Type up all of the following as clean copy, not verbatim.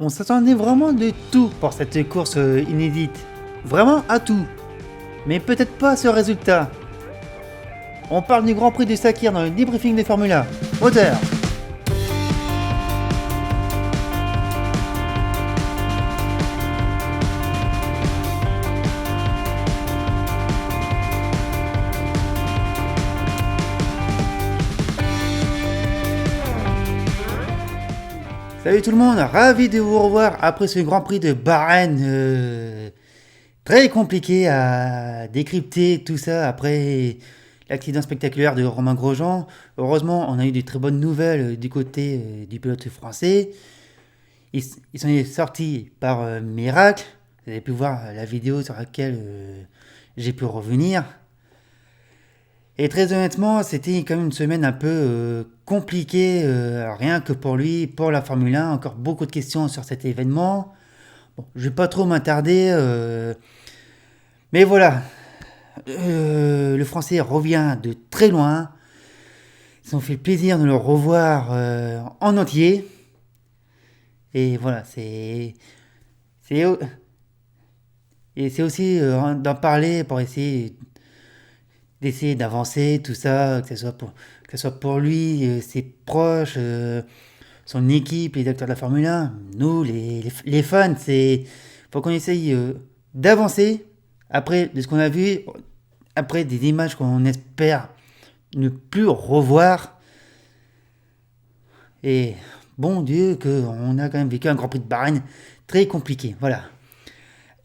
On s'attendait vraiment de tout pour cette course inédite. Vraiment à tout. Mais peut-être pas ce résultat. On parle du Grand Prix de Sakir dans le débriefing de Formula. Moteur. Salut tout le monde, ravi de vous revoir après ce Grand Prix de Bahreïn. Très compliqué à décrypter tout ça après l'accident spectaculaire de Romain Grosjean. Heureusement, on a eu de très bonnes nouvelles du côté du pilote français. Ils sont sortis par miracle. Vous avez pu voir la vidéo sur laquelle j'ai pu revenir. Et très honnêtement, c'était quand même une semaine un peu compliquée, rien que pour lui, pour la Formule 1. Encore beaucoup de questions sur cet événement. Bon, je vais pas trop m'attarder, mais voilà. Le Français revient de très loin. Ils ont fait le plaisir de le revoir en entier. Et voilà, c'est et c'est aussi d'en parler pour essayer d'essayer d'avancer, tout ça, que ce soit pour lui, ses proches, son équipe, les acteurs de la Formule 1, nous, les fans, faut qu'on essaye d'avancer après de ce qu'on a vu, après des images qu'on espère ne plus revoir. Et bon Dieu, qu'on a quand même vécu un Grand Prix de Bahreïn très compliqué, voilà.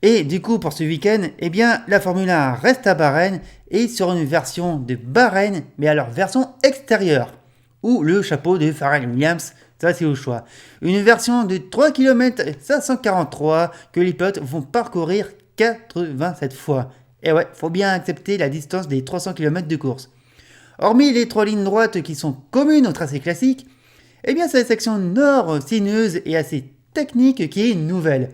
Et du coup, pour ce week-end, eh bien, la Formule 1 reste à Bahreïn et sur une version de Bahreïn, mais alors version extérieure, ou le chapeau de Pharrell Williams, ça c'est au choix. Une version de 3 km 543 que les pilotes vont parcourir 87 fois. Et ouais, faut bien accepter la distance des 300 km de course. Hormis les 3 lignes droites qui sont communes au tracé classique, eh bien c'est la section nord sinueuse et assez technique qui est nouvelle.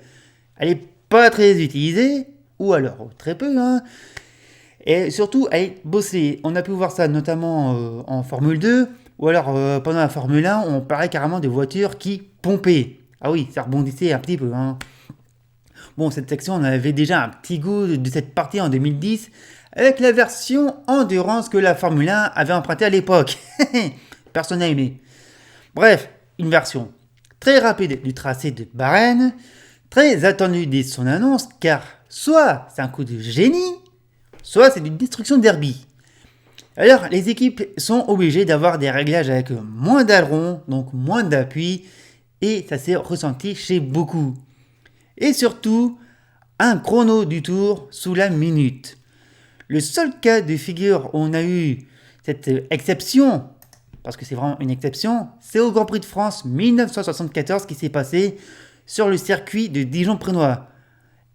Elle est pas très utilisée, ou alors très peu, hein. Et surtout, elle est bossée. On a pu voir ça notamment en Formule 2, ou alors pendant la Formule 1, on parlait carrément de voitures qui pompaient. Ah oui, ça rebondissait un petit peu, hein. Bon, cette section, on avait déjà un petit goût de cette partie en 2010, avec la version endurance que la Formule 1 avait empruntée à l'époque. Personne n'a aimé. Bref, une version très rapide du tracé de Bahreïn, très attendue dès son annonce, car soit c'est un coup de génie, soit c'est une destruction de derby. Alors, les équipes sont obligées d'avoir des réglages avec moins d'ailerons, donc moins d'appui, et ça s'est ressenti chez beaucoup. Et surtout, un chrono du tour sous la minute. Le seul cas de figure où on a eu cette exception, parce que c'est vraiment une exception, c'est au Grand Prix de France 1974 qui s'est passé sur le circuit de Dijon-Prenois.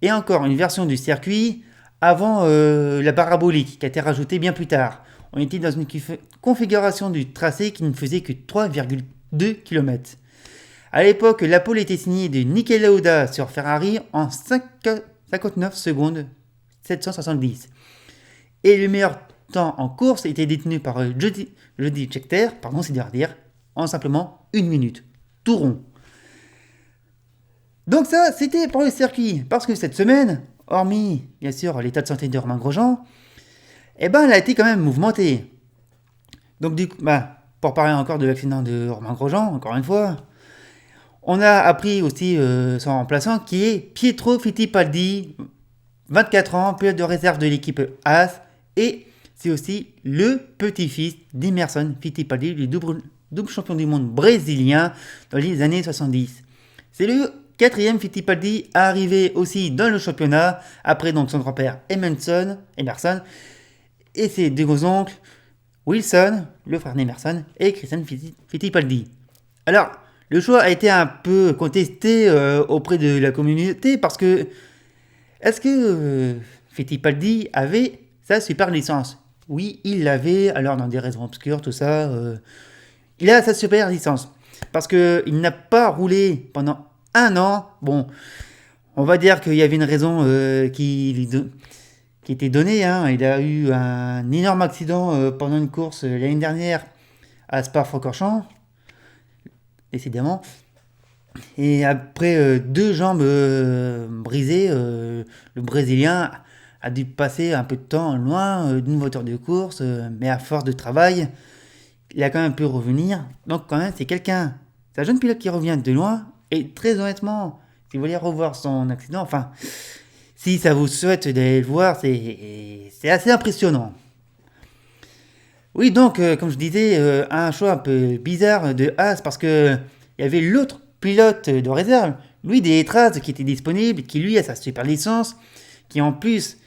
Et encore une version du circuit avant la parabolique qui a été rajoutée bien plus tard. On était dans une configuration du tracé qui ne faisait que 3,2 km. À l'époque, la pole était signée de Niki Lauda sur Ferrari en 59 secondes 770. Et le meilleur temps en course était détenu par Jody Scheckter, pardon, c'est dur à dire, en simplement 1 minute. Tout rond. Donc ça, c'était pour le circuit. Parce que cette semaine, hormis, bien sûr, l'état de santé de Romain Grosjean, eh ben, elle a été quand même mouvementée. Donc du coup, pour parler encore de l'accident de Romain Grosjean, encore une fois, on a appris aussi son remplaçant qui est Pietro Fittipaldi, 24 ans, pilote de réserve de l'équipe Haas, et c'est aussi le petit-fils d'Emerson Fittipaldi, le double champion du monde brésilien dans les années 70. C'est le quatrième Fittipaldi à arriver aussi dans le championnat, après donc son grand-père Emerson, et ses deux oncles, Wilson, le frère d'Emerson, et Christian Fittipaldi. Alors, le choix a été un peu contesté auprès de la communauté, parce que est-ce que Fittipaldi avait sa super licence? Oui, il l'avait, alors dans des raisons obscures, tout ça, il a sa super licence. Parce qu'il n'a pas roulé pendant 1 an. Bon, on va dire qu'il y avait une raison qui était donnée, hein. Il a eu un énorme accident pendant une course l'année dernière à Spa-Francorchamps, décidément. Et après 2 jambes brisées, le Brésilien a dû passer un peu de temps loin d'une voiture de course, mais à force de travail, il a quand même pu revenir. Donc quand même, c'est un jeune pilote qui revient de loin. Et très honnêtement, si vous voulez revoir son accident, enfin, si ça vous souhaite d'aller le voir, c'est assez impressionnant. Oui, donc, comme je disais, un choix un peu bizarre de Haas parce que il y avait l'autre pilote de réserve, Louis Détraz, qui était disponible, qui lui a sa super licence, qui en plus,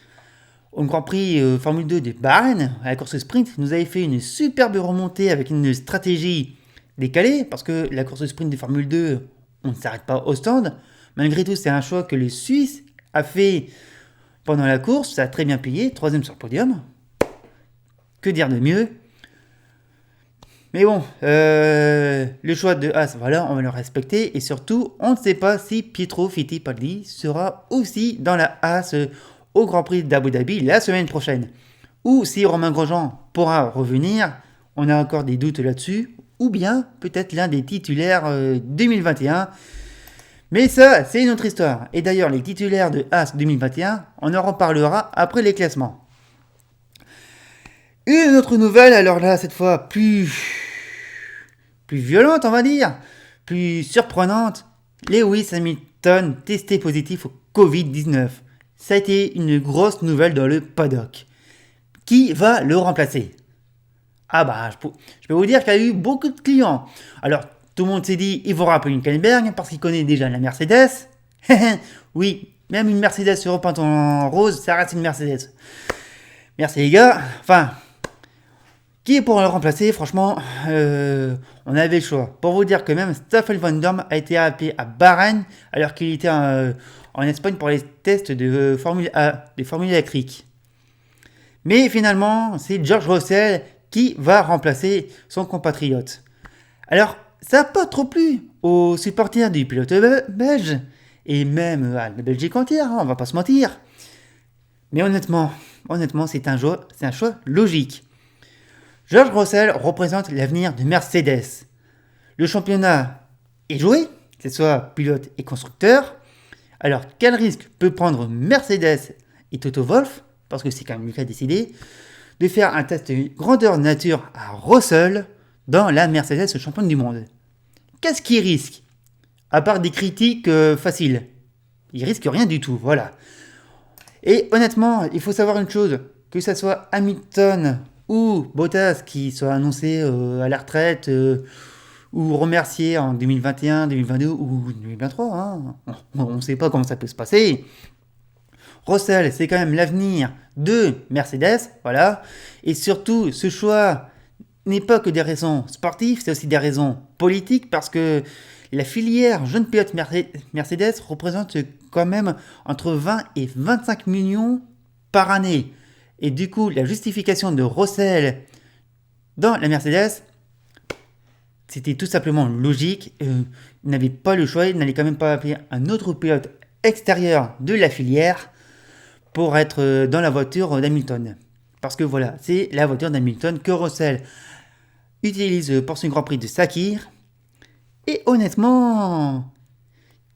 au Grand Prix Formule 2 de Bahreïn, à la course sprint, nous avait fait une superbe remontée avec une stratégie décalée parce que la course sprint de Formule 2, on ne s'arrête pas au stand. Malgré tout, c'est un choix que le Suisse a fait pendant la course, ça a très bien payé, troisième sur le podium. Que dire de mieux? Mais bon, le choix de Haas, voilà, on va le respecter. Et surtout, on ne sait pas si Pietro Fittipaldi sera aussi dans la Haas au Grand Prix d'Abu Dhabi la semaine prochaine. Ou si Romain Grosjean pourra revenir, on a encore des doutes là-dessus. Ou bien peut-être l'un des titulaires 2021. Mais ça, c'est une autre histoire. Et d'ailleurs, les titulaires de Haas 2021, on en reparlera après les classements. Une autre nouvelle, alors là, cette fois plus violente, on va dire, plus surprenante. Lewis Hamilton testé positif au Covid-19. Ça a été une grosse nouvelle dans le paddock. Qui va le remplacer? Ah bah, je peux vous dire qu'il y a eu beaucoup de clients. Alors, tout le monde s'est dit, il faudra appeler une Hülkenberg parce qu'il connaît déjà la Mercedes. Oui, même une Mercedes repeinte en rose, ça reste une Mercedes. Merci les gars. Enfin, qui est pour le remplacer? Franchement, on avait le choix. Pour vous dire que même Stoffel Van Dorn a été appelé à Bahreïn alors qu'il était en Espagne pour les tests de Formule A, des formules électriques. Mais finalement, c'est George Russell qui va remplacer son compatriote. Alors, ça n'a pas trop plu aux supporters du pilote belge et même à la Belgique entière, hein, on va pas se mentir. Mais honnêtement, c'est un choix logique. George Russell représente l'avenir de Mercedes. Le championnat est joué, que ce soit pilote et constructeur. Alors, quel risque peut prendre Mercedes et Toto Wolff, parce que c'est quand même lui qui a décidé, de faire un test de grandeur nature à Russell dans la Mercedes championne du monde? Qu'est-ce qu'il risque? À part des critiques faciles. Il risque rien du tout, voilà. Et honnêtement, il faut savoir une chose, que ce soit Hamilton ou Bottas qui soit annoncé à la retraite ou remercié en 2021, 2022 ou 2023, hein. On ne sait pas comment ça peut se passer. Russell, c'est quand même l'avenir de Mercedes, voilà. Et surtout, ce choix n'est pas que des raisons sportives, c'est aussi des raisons politiques parce que la filière jeune pilote Mercedes représente quand même entre 20 et 25 millions par année. Et du coup, la justification de Russell dans la Mercedes, c'était tout simplement logique. Il n'avait pas le choix, il n'allait quand même pas appeler un autre pilote extérieur de la filière pour être dans la voiture d'Hamilton. Parce que voilà, c'est la voiture d'Hamilton que Russell utilise pour son Grand Prix de Sakir. Et honnêtement,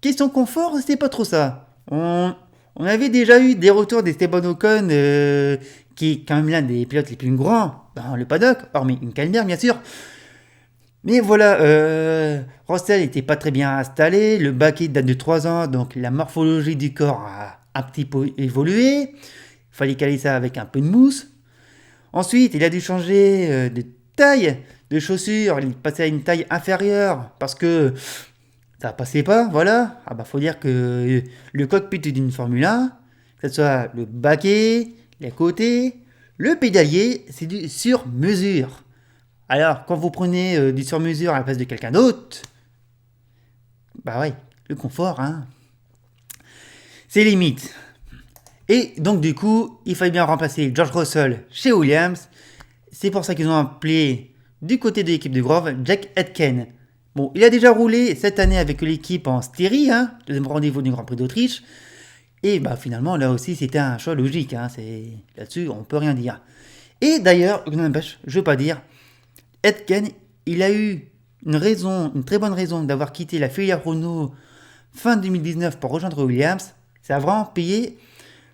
question confort, c'est pas trop ça. On avait déjà eu des retours d'Esteban Ocon, qui est quand même l'un des pilotes les plus grands dans le paddock, hormis une Hülkenberg bien sûr. Mais voilà, Russell n'était pas très bien installé, le baquet date de 3 ans, donc la morphologie du corps a un petit peu évolué. Il fallait caler ça avec un peu de mousse. Ensuite, il a dû changer de taille de chaussures, il passait à une taille inférieure parce que ça passait pas, voilà. Ah bah faut dire que le cockpit d'une Formule 1, que ce soit le baquet, les côtés, le pédalier, c'est du sur-mesure. Alors, quand vous prenez du sur-mesure à la place de quelqu'un d'autre, bah ouais, le confort, hein, c'est limite. Et donc du coup, il fallait bien remplacer George Russell chez Williams. C'est pour ça qu'ils ont appelé du côté de l'équipe de Grove Jack Aitken. Bon, il a déjà roulé cette année avec l'équipe en Styrie, hein, deuxième rendez-vous du Grand Prix d'Autriche. Et bah finalement, là aussi, c'était un choix logique. Hein, là-dessus, on peut rien dire. Et d'ailleurs, je ne veux pas dire, Aitken, il a eu une très bonne raison d'avoir quitté la filière Renault fin 2019 pour rejoindre Williams. Ça a vraiment payé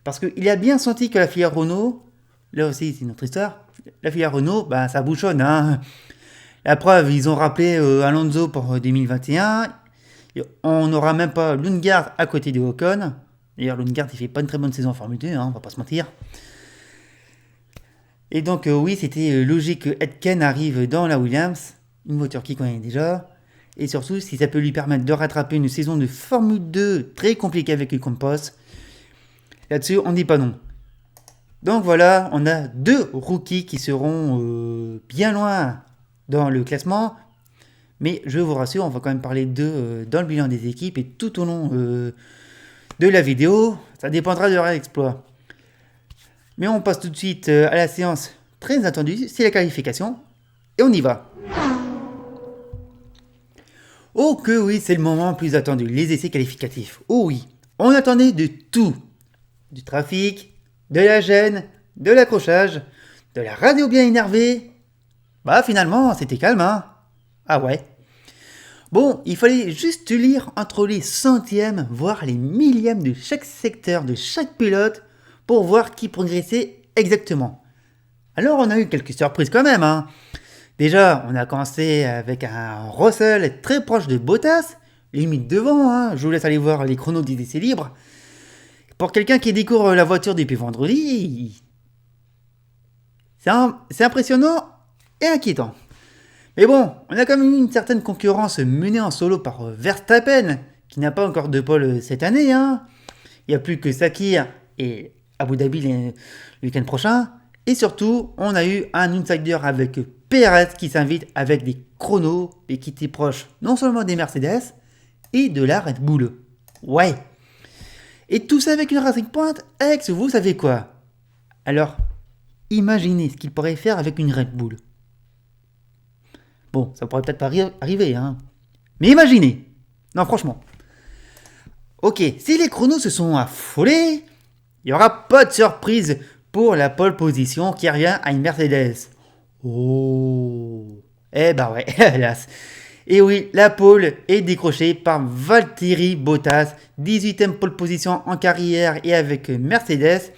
parce qu'il a bien senti que la filière Renault, là aussi c'est une autre histoire, la filière Renault, ça bouchonne. Hein. La preuve, ils ont rappelé Alonso pour 2021. On n'aura même pas Lundgaard à côté de Ocon. D'ailleurs, Lundgaard, il fait pas une très bonne saison en Formule 2, on va pas se mentir. Et donc, oui, c'était logique que Aitken arrive dans la Williams, une voiture qu'il connaît déjà. Et surtout, si ça peut lui permettre de rattraper une saison de Formule 2 très compliquée avec les Campos, là-dessus, on ne dit pas non. Donc voilà, on a 2 rookies qui seront bien loin dans le classement. Mais je vous rassure, on va quand même parler d'eux dans le bilan des équipes et tout au long de la vidéo. Ça dépendra de leur exploit. Mais on passe tout de suite à la séance très attendue, c'est la qualification. Et on y va. Oh que oui, c'est le moment plus attendu, les essais qualificatifs. Oh oui, on attendait de tout. Du trafic, de la gêne, de l'accrochage, de la radio bien énervée. Finalement, c'était calme, hein. Ah ouais. Bon, il fallait juste lire entre les centièmes, voire les millièmes de chaque secteur, de chaque pilote, pour voir qui progressait exactement. Alors on a eu quelques surprises quand même, hein. Déjà, on a commencé avec un Russell très proche de Bottas, limite devant, hein. Je vous laisse aller voir les chronos des essais libres. Pour quelqu'un qui découvre la voiture depuis vendredi, c'est impressionnant et inquiétant. Mais bon, on a quand même eu une certaine concurrence menée en solo par Verstappen, qui n'a pas encore de pole cette année. Hein. Il n'y a plus que Sakir et Abu Dhabi le week-end prochain. Et surtout, on a eu un insider avec Perez qui s'invite avec des chronos et qui était proche non seulement des Mercedes et de la Red Bull. Ouais. Et tout ça avec une Racing Point ex, vous savez quoi? Alors, imaginez ce qu'il pourrait faire avec une Red Bull. Bon, ça pourrait peut-être pas arriver, hein. Mais imaginez. Non, franchement. Ok, si les chronos se sont affolés, il n'y aura pas de surprise pour la pole position qui revient à une Mercedes. Oh. Eh ouais, hélas. Et oui, la pole est décrochée par Valtteri Bottas, 18e pole position en carrière et avec Mercedes,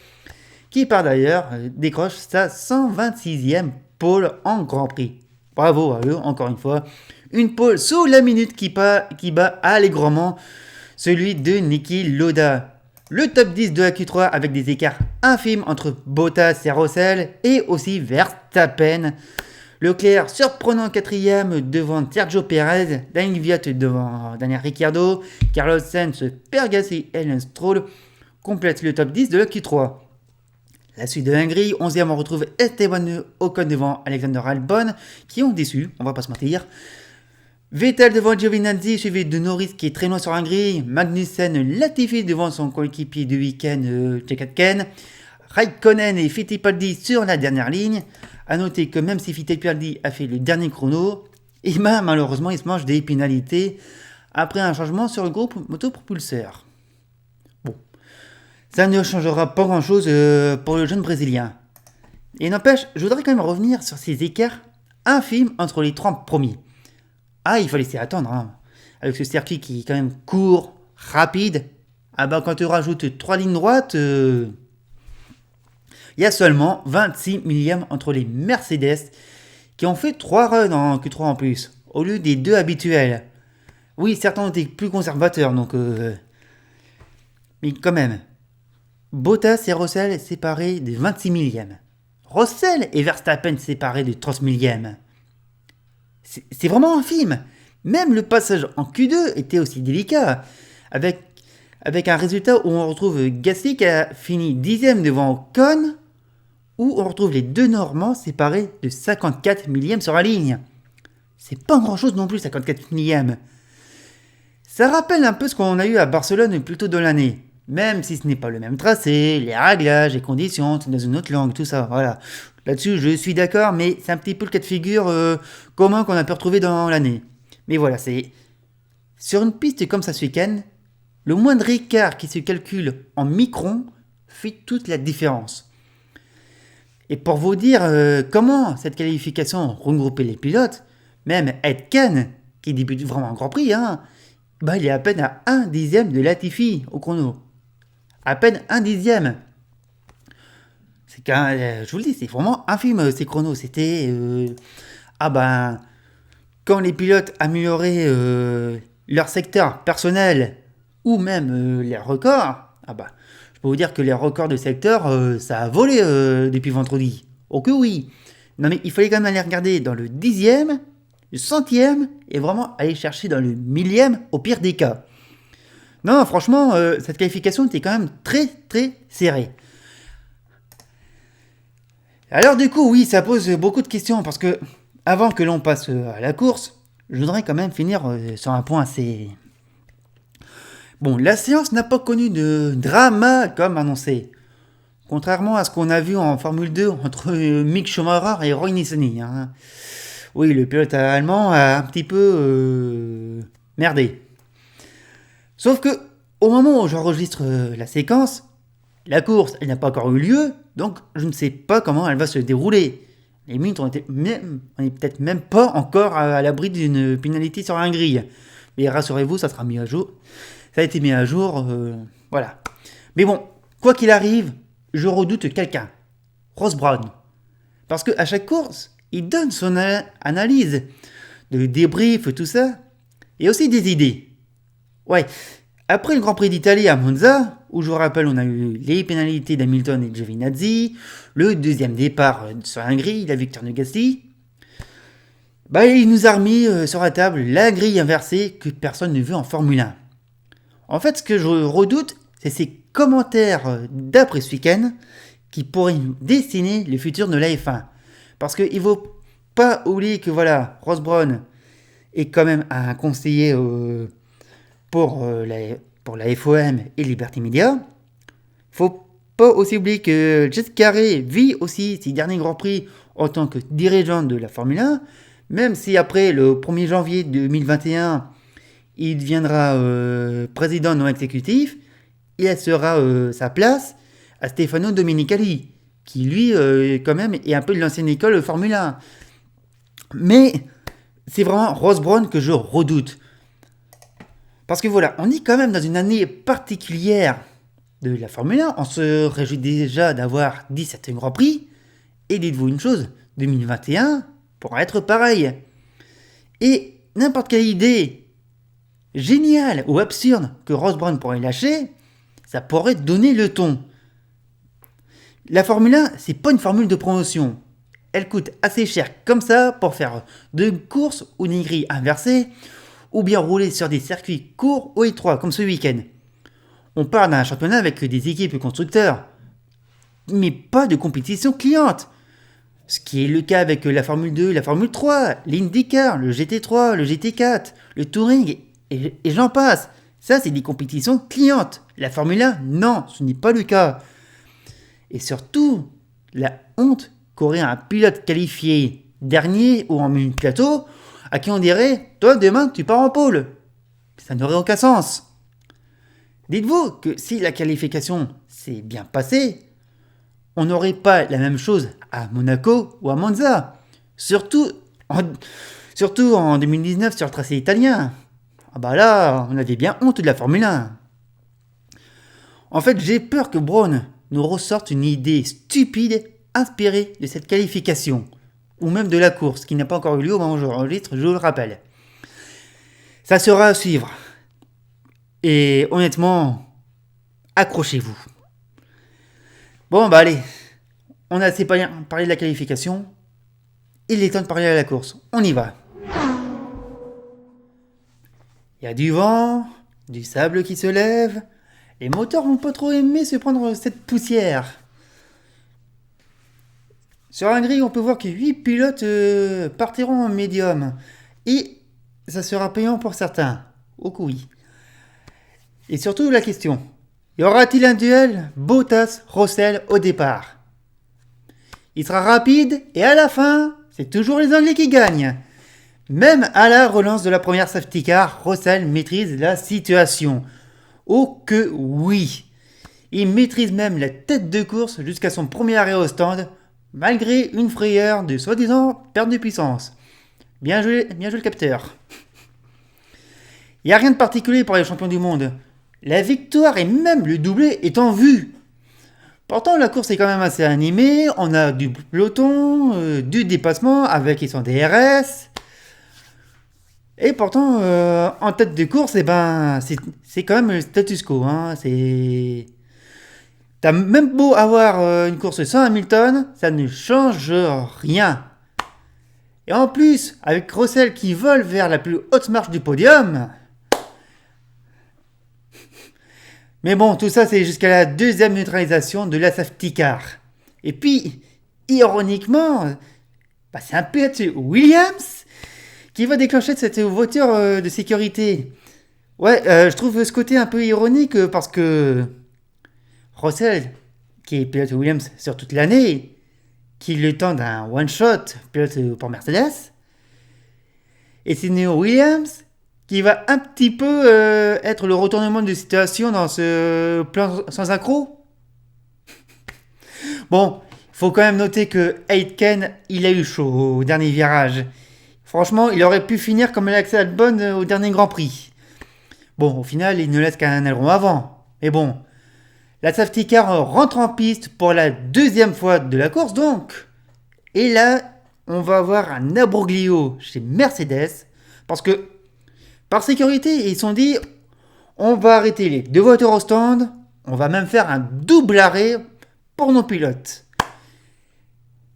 qui par d'ailleurs décroche sa 126e pole en Grand Prix. Bravo à eux, encore une fois. Une pole sous la minute qui bat allègrement celui de Niki Lauda. Le top 10 de la Q3 avec des écarts infimes entre Bottas et Russell et aussi Verstappen. Leclerc surprenant 4ème devant Sergio Perez, Daniel Kvyat devant Daniel Ricciardo, Carlos Sainz, Gasly et Lance Stroll complètent le top 10 de la Q3. La suite de Hongrie, 11ème, on retrouve Esteban Ocon devant Alexander Albon, qui ont déçu, on va pas se mentir. Vettel devant Giovinazzi, suivi de Norris qui est très loin sur Hongrie. Magnussen, Latifi devant son coéquipier de week-end, Tchekatken. Raikkonen et Fittipaldi sur la dernière ligne. A noter que même si Fittipaldi a fait le dernier chrono, malheureusement il se mange des pénalités après un changement sur le groupe motopropulseur. Bon. Ça ne changera pas grand-chose pour le jeune Brésilien. Et n'empêche, je voudrais quand même revenir sur ces écarts infimes entre les 3 premiers. Ah, il fallait s'y attendre, hein. Avec ce circuit qui est quand même court, rapide. Quand tu rajoutes 3 lignes droites, il y a seulement 26 millièmes entre les Mercedes qui ont fait 3 runs en Q3 en plus, au lieu des 2 habituels. Oui, certains ont été plus conservateurs, donc... Mais quand même... Bottas et Russell séparés de 26 millièmes. Russell et Verstappen séparés de 30 millièmes. C'est vraiment infime. Même le passage en Q2 était aussi délicat. Avec un résultat où on retrouve Gasly qui a fini 10ème devant Ocon, où on retrouve les 2 Normands séparés de 54 millièmes sur la ligne. C'est pas grand chose non plus, 54 millièmes. Ça rappelle un peu ce qu'on a eu à Barcelone plus tôt dans l'année. Même si ce n'est pas le même tracé, les réglages, les conditions, c'est dans une autre langue, tout ça, voilà. Là-dessus, je suis d'accord, mais c'est un petit peu le cas de figure commun qu'on a pu retrouver dans l'année. Mais voilà, c'est... Sur une piste comme ça ce week-end, le moindre écart qui se calcule en microns fait toute la différence. Et pour vous dire comment cette qualification regroupait les pilotes, même Aitken qui débute vraiment en Grand Prix, hein, bah, il est à peine à 1/10 de Latifi au chrono. À peine 1/10. C'est je vous le dis, c'est vraiment infime ces chronos. C'était... quand les pilotes amélioraient leur secteur personnel ou même les records, je peux vous dire que les records de secteur, ça a volé depuis vendredi. Oh que oui. Non mais il fallait quand même aller regarder dans le 10e, le 100e, et vraiment aller chercher dans le 1000e au pire des cas. Non, franchement, cette qualification était quand même très très serrée. Alors du coup, oui, ça pose beaucoup de questions, parce que avant que l'on passe à la course, je voudrais quand même finir sur un point assez... Bon, la séance n'a pas connu de drama comme annoncé. Contrairement à ce qu'on a vu en Formule 2 entre Mick Schumacher et Roy Nissany. Hein. Oui, le pilote allemand a un petit peu merdé. Sauf que, au moment où j'enregistre la séquence, la course, elle n'a pas encore eu lieu, donc je ne sais pas comment elle va se dérouler. Les minutes on est peut-être même pas encore à l'abri d'une pénalité sur un grille. Mais rassurez-vous, ça sera mis à jour. Ça a été mis à jour, voilà. Mais bon, quoi qu'il arrive, je redoute quelqu'un, Ross Brown. Parce qu'à chaque course, il donne son analyse, de débrief, tout ça, et aussi des idées. Ouais, après le Grand Prix d'Italie à Monza, où je vous rappelle, on a eu les pénalités d'Hamilton et de Giovinazzi, le deuxième départ sur la grille, la victoire de Gasly, il nous a remis sur la table la grille inversée que personne ne veut en Formule 1. En fait, ce que je redoute, c'est ces commentaires d'après ce week-end qui pourraient dessiner le futur de la F1. Parce qu'il ne faut pas oublier que voilà, Ross Brown est quand même un conseiller pour la FOM et Liberty Media. Il ne faut pas aussi oublier que Jess Carré vit aussi ses derniers Grands Prix en tant que dirigeant de la Formule 1, même si après le 1er janvier 2021, il deviendra président non exécutif, il laissera sa place à Stefano Domenicali, qui lui, quand même, est un peu de l'ancienne école Formule 1. Mais c'est vraiment Ross Brown que je redoute. Parce que voilà, on est quand même dans une année particulière de la Formule 1. On se réjouit déjà d'avoir 17 Grands Prix. Et dites-vous une chose, 2021 pourra être pareil. Et n'importe quelle idée géniale ou absurde que Ross Brown pourrait lâcher, ça pourrait donner le ton. La Formule 1, c'est pas une formule de promotion. Elle coûte assez cher comme ça pour faire deux courses ou une grille inversée, ou bien rouler sur des circuits courts ou étroits comme ce week-end. On parle d'un championnat avec des équipes constructeurs, mais pas de compétition cliente. Ce qui est le cas avec la Formule 2, la Formule 3, l'IndyCar, le GT3, le GT4, le Touring, et j'en passe. Ça, c'est des compétitions clientes. La Formule 1, non, ce n'est pas le cas. Et surtout, la honte qu'aurait un pilote qualifié dernier ou en minute plateau, à qui on dirait « Toi, demain, tu pars en pôle ». Ça n'aurait aucun sens. Dites-vous que si la qualification s'est bien passée, on n'aurait pas la même chose à Monaco ou à Monza. Surtout en 2019 sur le tracé italien. Là, on avait bien honte de la Formule 1. En fait, j'ai peur que Brown nous ressorte une idée stupide inspirée de cette qualification, ou même de la course, qui n'a pas encore eu lieu au moment où j'enregistre, je vous le rappelle. Ça sera à suivre. Et honnêtement, accrochez-vous. Bon, allez, on a assez parlé de la qualification, il est temps de parler de la course, on y va. Il y a du vent, du sable qui se lève, les moteurs n'ont pas trop aimé se prendre cette poussière. Sur un grille, on peut voir que 8 pilotes partiront en médium. Et ça sera payant pour certains. Oh oui. Et surtout la question. Y aura-t-il un duel Bottas-Russell au départ? Il sera rapide et à la fin, c'est toujours les Anglais qui gagnent. Même à la relance de la première safety car, Russell maîtrise la situation. Oh que oui! Il maîtrise même la tête de course jusqu'à son premier arrêt au stand, malgré une frayeur de soi-disant perte de puissance. Bien joué le capteur. Il n'y a rien de particulier pour les champions du monde. La victoire et même le doublé est en vue. Pourtant, la course est quand même assez animée. On a du peloton, du dépassement avec et sans DRS. Et pourtant, en tête de course, eh ben, c'est quand même le status quo. Hein. T'as même beau avoir une course sans Hamilton, ça ne change rien. Et en plus, avec Russell qui vole vers la plus haute marche du podium. Mais bon, tout ça, c'est jusqu'à la deuxième neutralisation de la safety car. Et puis, ironiquement, c'est un pilote Williams qui va déclencher cette voiture de sécurité. Ouais, je trouve ce côté un peu ironique parce que Russell, qui est pilote Williams sur toute l'année, qui le temps d'un one-shot pilote pour Mercedes, et c'est Neo Williams qui va un petit peu être le retournement de situation dans ce plan sans accroc. Bon, il faut quand même noter que Aitken, il a eu chaud au dernier virage. Franchement, il aurait pu finir comme Alex Albon au dernier Grand Prix. Bon, au final, il ne laisse qu'un aileron avant. Mais bon, la safety car rentre en piste pour la deuxième fois de la course donc. Et là, on va avoir un abroglio chez Mercedes parce que par sécurité, ils se sont dit on va arrêter les deux voitures au stand, on va même faire un double arrêt pour nos pilotes.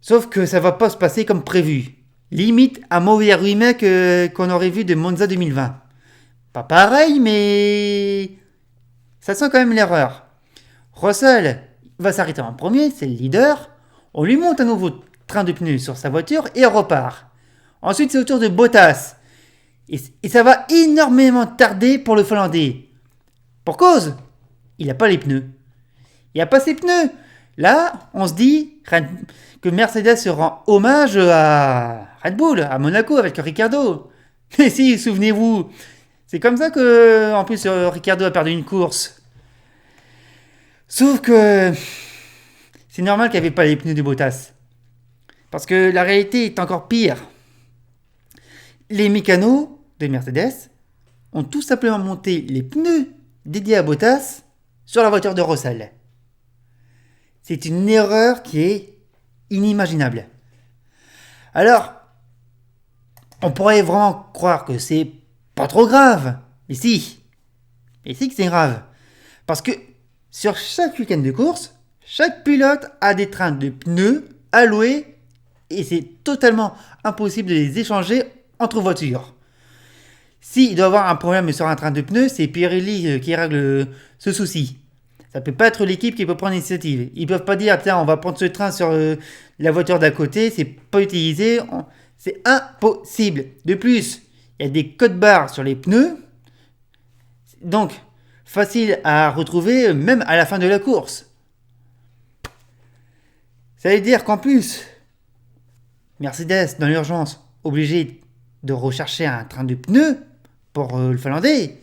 Sauf que ça va pas se passer comme prévu. Limite un mauvais remake qu'on aurait vu de Monza 2020. Pas pareil, mais ça sent quand même l'erreur. Russell va s'arrêter en premier, c'est le leader. On lui monte un nouveau train de pneus sur sa voiture et repart. Ensuite, c'est au tour de Bottas. Et ça va énormément tarder pour le Finlandais. Pour cause, il n'a pas les pneus. Il n'a pas ses pneus. Là, on se dit que Mercedes se rend hommage à Red Bull, à Monaco avec Ricciardo. Mais si, souvenez-vous, c'est comme ça que, en plus, Ricciardo a perdu une course. Sauf que c'est normal qu'il n'y avait pas les pneus de Bottas. Parce que la réalité est encore pire. Les mécanos de Mercedes ont tout simplement monté les pneus dédiés à Bottas sur la voiture de Russell. C'est une erreur qui est inimaginable. Alors, on pourrait vraiment croire que c'est pas trop grave. Mais si que c'est grave. Parce que sur chaque week-end de course, chaque pilote a des trains de pneus alloués et c'est totalement impossible de les échanger entre voitures. S'il doit y avoir un problème sur un train de pneus, c'est Pirelli qui règle ce souci. Ça peut pas être l'équipe qui peut prendre l'initiative. Ils peuvent pas dire tiens on va prendre ce train sur la voiture d'à côté, c'est pas utilisé, c'est impossible. De plus, il y a des codes barres sur les pneus, donc facile à retrouver même à la fin de la course. Ça veut dire qu'en plus, Mercedes dans l'urgence obligé de rechercher un train de pneus pour le Finlandais.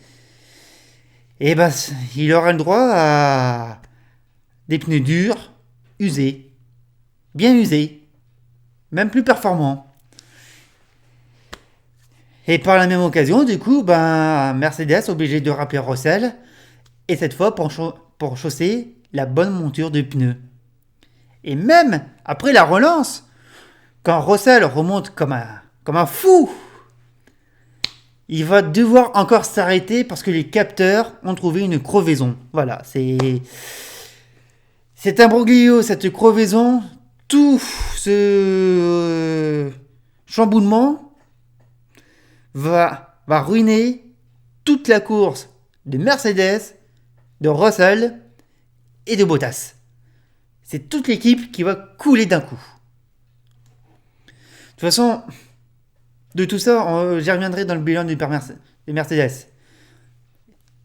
Et ben, il aura le droit à des pneus durs, usés, bien usés, même plus performants. Et par la même occasion, du coup, Mercedes obligé de rappeler Russell, et cette fois pour chausser la bonne monture de pneus. Et même après la relance, quand Russell remonte comme un fou, il va devoir encore s'arrêter parce que les capteurs ont trouvé une crevaison. Voilà, c'est imbroglio, cette crevaison, tout ce chamboulement va ruiner toute la course de Mercedes, de Russell et de Bottas. C'est toute l'équipe qui va couler d'un coup. De toute façon, de tout ça, j'y reviendrai dans le bilan des Mercedes.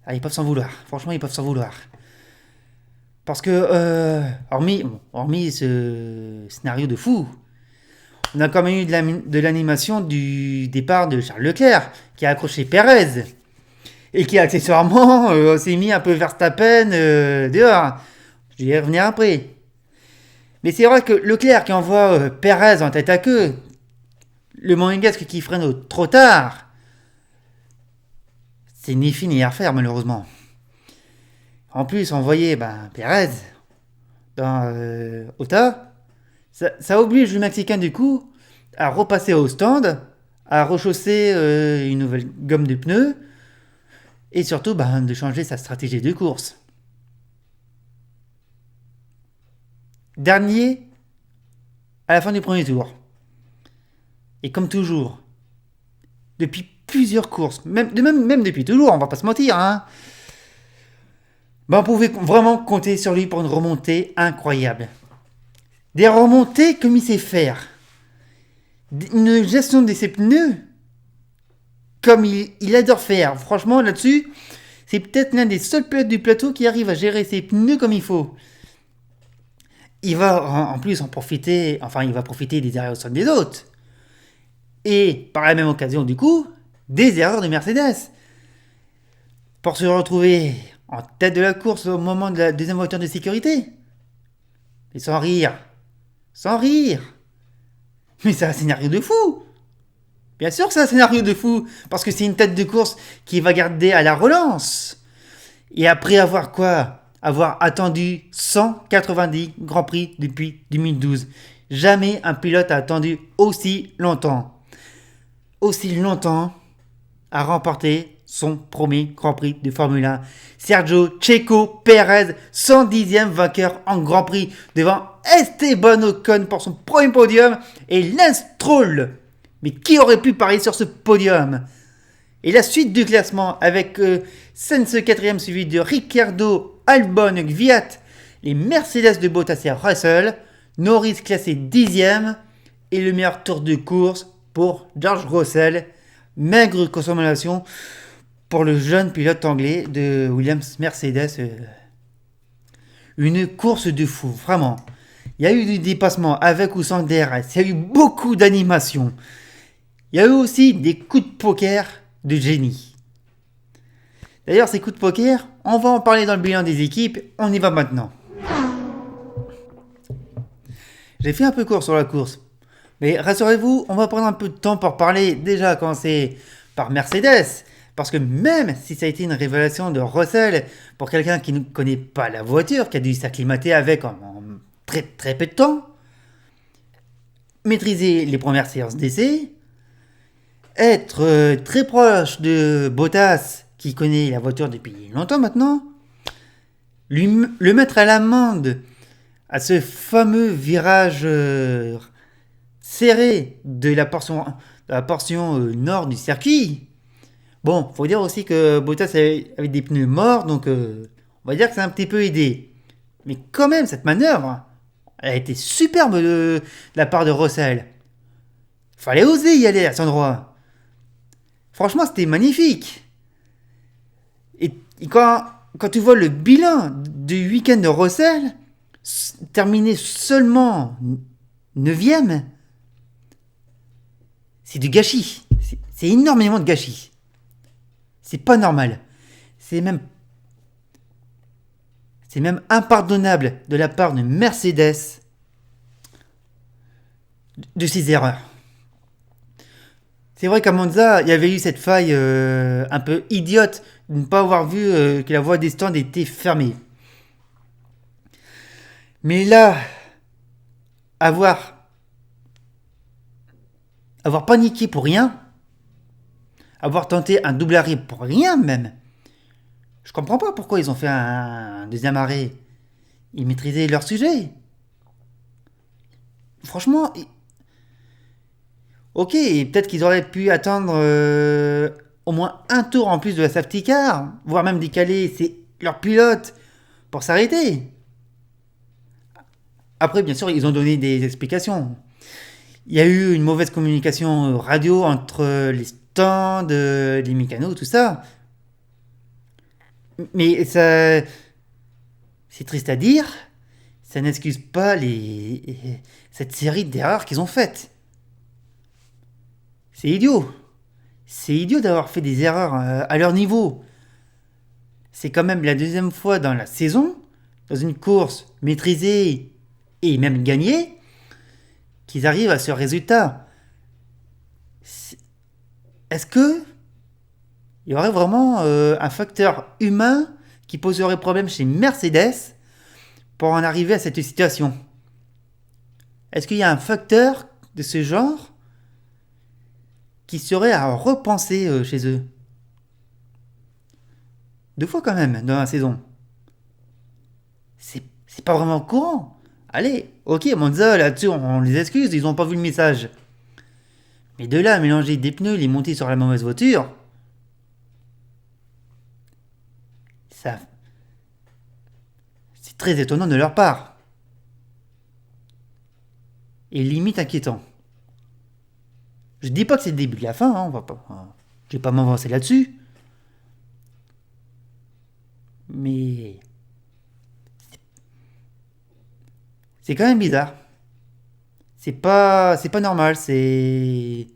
Ah, ils peuvent s'en vouloir. Franchement, ils peuvent s'en vouloir. Parce que, hormis ce scénario de fou, on a quand même eu de l'animation du départ de Charles Leclerc, qui a accroché Perez. Et qui, accessoirement, s'est mis un peu Verstappen dehors. Je vais y revenir après. Mais c'est vrai que Leclerc qui envoie Perez en tête à queue, le monégasque qui freine trop tard, c'était ni fait ni à refaire, malheureusement. En plus, on voyait Pérez dans Ota. Ça oblige le Mexicain, du coup, à repasser au stand, à rechausser une nouvelle gomme de pneus, et surtout de changer sa stratégie de course. Dernier à la fin du premier tour. Et comme toujours, depuis plusieurs courses, même depuis toujours, on va pas se mentir, hein, on pouvait vraiment compter sur lui pour une remontée incroyable. Des remontées comme il sait faire. Une gestion de ses pneus comme il adore faire. Franchement, là-dessus, c'est peut-être l'un des seuls pilotes du plateau qui arrive à gérer ses pneus comme il faut. Il va en plus en profiter, il va profiter des erreurs des autres. Et par la même occasion, du coup, des erreurs de Mercedes. Pour se retrouver en tête de la course au moment de la deuxième voiture de sécurité. Et sans rire. Sans rire. Mais c'est un scénario de fou. Bien sûr que c'est un scénario de fou. Parce que c'est une tête de course qui va garder à la relance. Et après avoir quoi ? Avoir attendu 190 Grands Prix depuis 2012. Jamais un pilote a attendu aussi longtemps. Aussi longtemps à remporter son premier Grand Prix de Formule 1. Sergio Checo Pérez, 110e vainqueur en Grand Prix devant Esteban Ocon pour son premier podium et Lance Stroll. Mais qui aurait pu parier sur ce podium ? Et la suite du classement avec Sainz 4e suivi de Ricciardo, Albon, Kvyat, les Mercedes de Bottas et Russell, Norris classé 10e et le meilleur tour de course pour George Russell. Maigre consommation pour le jeune pilote anglais de Williams Mercedes. Une course de fou, vraiment. Il y a eu du dépassement avec ou sans DRS. Il y a eu beaucoup d'animation. Il y a eu aussi des coups de poker de génie. D'ailleurs, ces coups de poker, on va en parler dans le bilan des équipes. On y va maintenant. J'ai fait un peu court sur la course. Mais rassurez-vous, on va prendre un peu de temps pour parler. Déjà, commencer par Mercedes. Parce que même si ça a été une révélation de Russell, pour quelqu'un qui ne connaît pas la voiture, qui a dû s'acclimater avec en très très peu de temps, maîtriser les premières séances d'essai, être très proche de Bottas, qui connaît la voiture depuis longtemps maintenant, le mettre à l'amende à ce fameux virage serré de la portion nord du circuit. Bon, faut dire aussi que Bottas avait des pneus morts, donc on va dire que ça a un petit peu aidé. Mais quand même, cette manœuvre, elle a été superbe de la part de Russell. Fallait oser y aller à cet endroit. Franchement, c'était magnifique. Et quand tu vois le bilan du week-end de Russell, terminé seulement 9e, c'est du gâchis. C'est énormément de gâchis. C'est pas normal. C'est même impardonnable de la part de Mercedes de ses erreurs. C'est vrai qu'à Monza, il y avait eu cette faille un peu idiote de ne pas avoir vu que la voie des stands était fermée. Mais là, avoir paniqué pour rien, avoir tenté un double arrêt pour rien même, je comprends pas pourquoi ils ont fait un deuxième arrêt. Ils maîtrisaient leur sujet. Franchement, ok, peut-être qu'ils auraient pu attendre au moins un tour en plus de la safety car, voire même décaler leur pilote pour s'arrêter. Après, bien sûr, ils ont donné des explications. Il y a eu une mauvaise communication radio entre les stands, les mécanos, tout ça. Mais ça, c'est triste à dire, ça n'excuse pas cette série d'erreurs qu'ils ont faites. C'est idiot. C'est idiot d'avoir fait des erreurs à leur niveau. C'est quand même la deuxième fois dans la saison, dans une course maîtrisée et même gagnée, qu'ils arrivent à ce résultat. Est-ce que il y aurait vraiment un facteur humain qui poserait problème chez Mercedes pour en arriver à cette situation. Est-ce qu'il y a un facteur de ce genre qui serait à repenser chez eux? 2 fois quand même dans la saison. C'est pas vraiment courant. Allez, ok, Monza, là-dessus, on les excuse, ils ont pas vu le message. Mais de là à mélanger des pneus, les monter sur la mauvaise voiture, ça, c'est très étonnant de leur part. Et limite inquiétant. Je dis pas que c'est le début de la fin, hein, on va pas, je vais pas m'avancer là-dessus. Mais c'est quand même bizarre. C'est pas normal. C'est,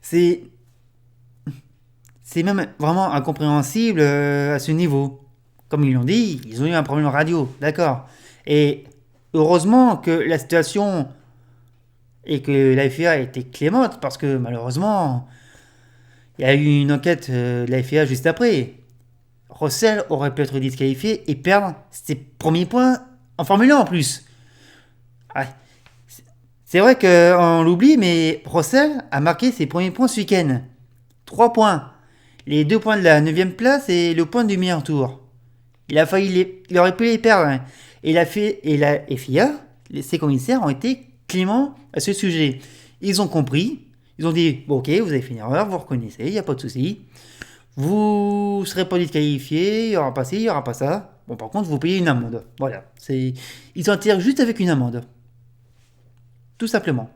c'est même vraiment incompréhensible à ce niveau. Comme ils l'ont dit, ils ont eu un problème radio, d'accord. Et heureusement que la situation et que la FIA était clémente parce que malheureusement, il y a eu une enquête de la FIA juste après. Russell aurait pu être disqualifié et perdre ses premiers points en Formule 1 en plus. Ah, c'est vrai qu'on l'oublie, mais Russell a marqué ses premiers points ce week-end. 3 points. Les 2 points de la 9ème place et le point du meilleur tour. Il aurait pu les perdre, hein. Et la FIA, ses commissaires ont été cléments à ce sujet. Ils ont compris. Ils ont dit, bon, ok, vous avez fait une erreur, vous reconnaissez, il n'y a pas de souci. Vous ne serez pas disqualifié, il n'y aura pas ci, il n'y aura pas ça. Bon, par contre, vous payez une amende. Voilà. Ils s'en tirent juste avec une amende. Tout simplement.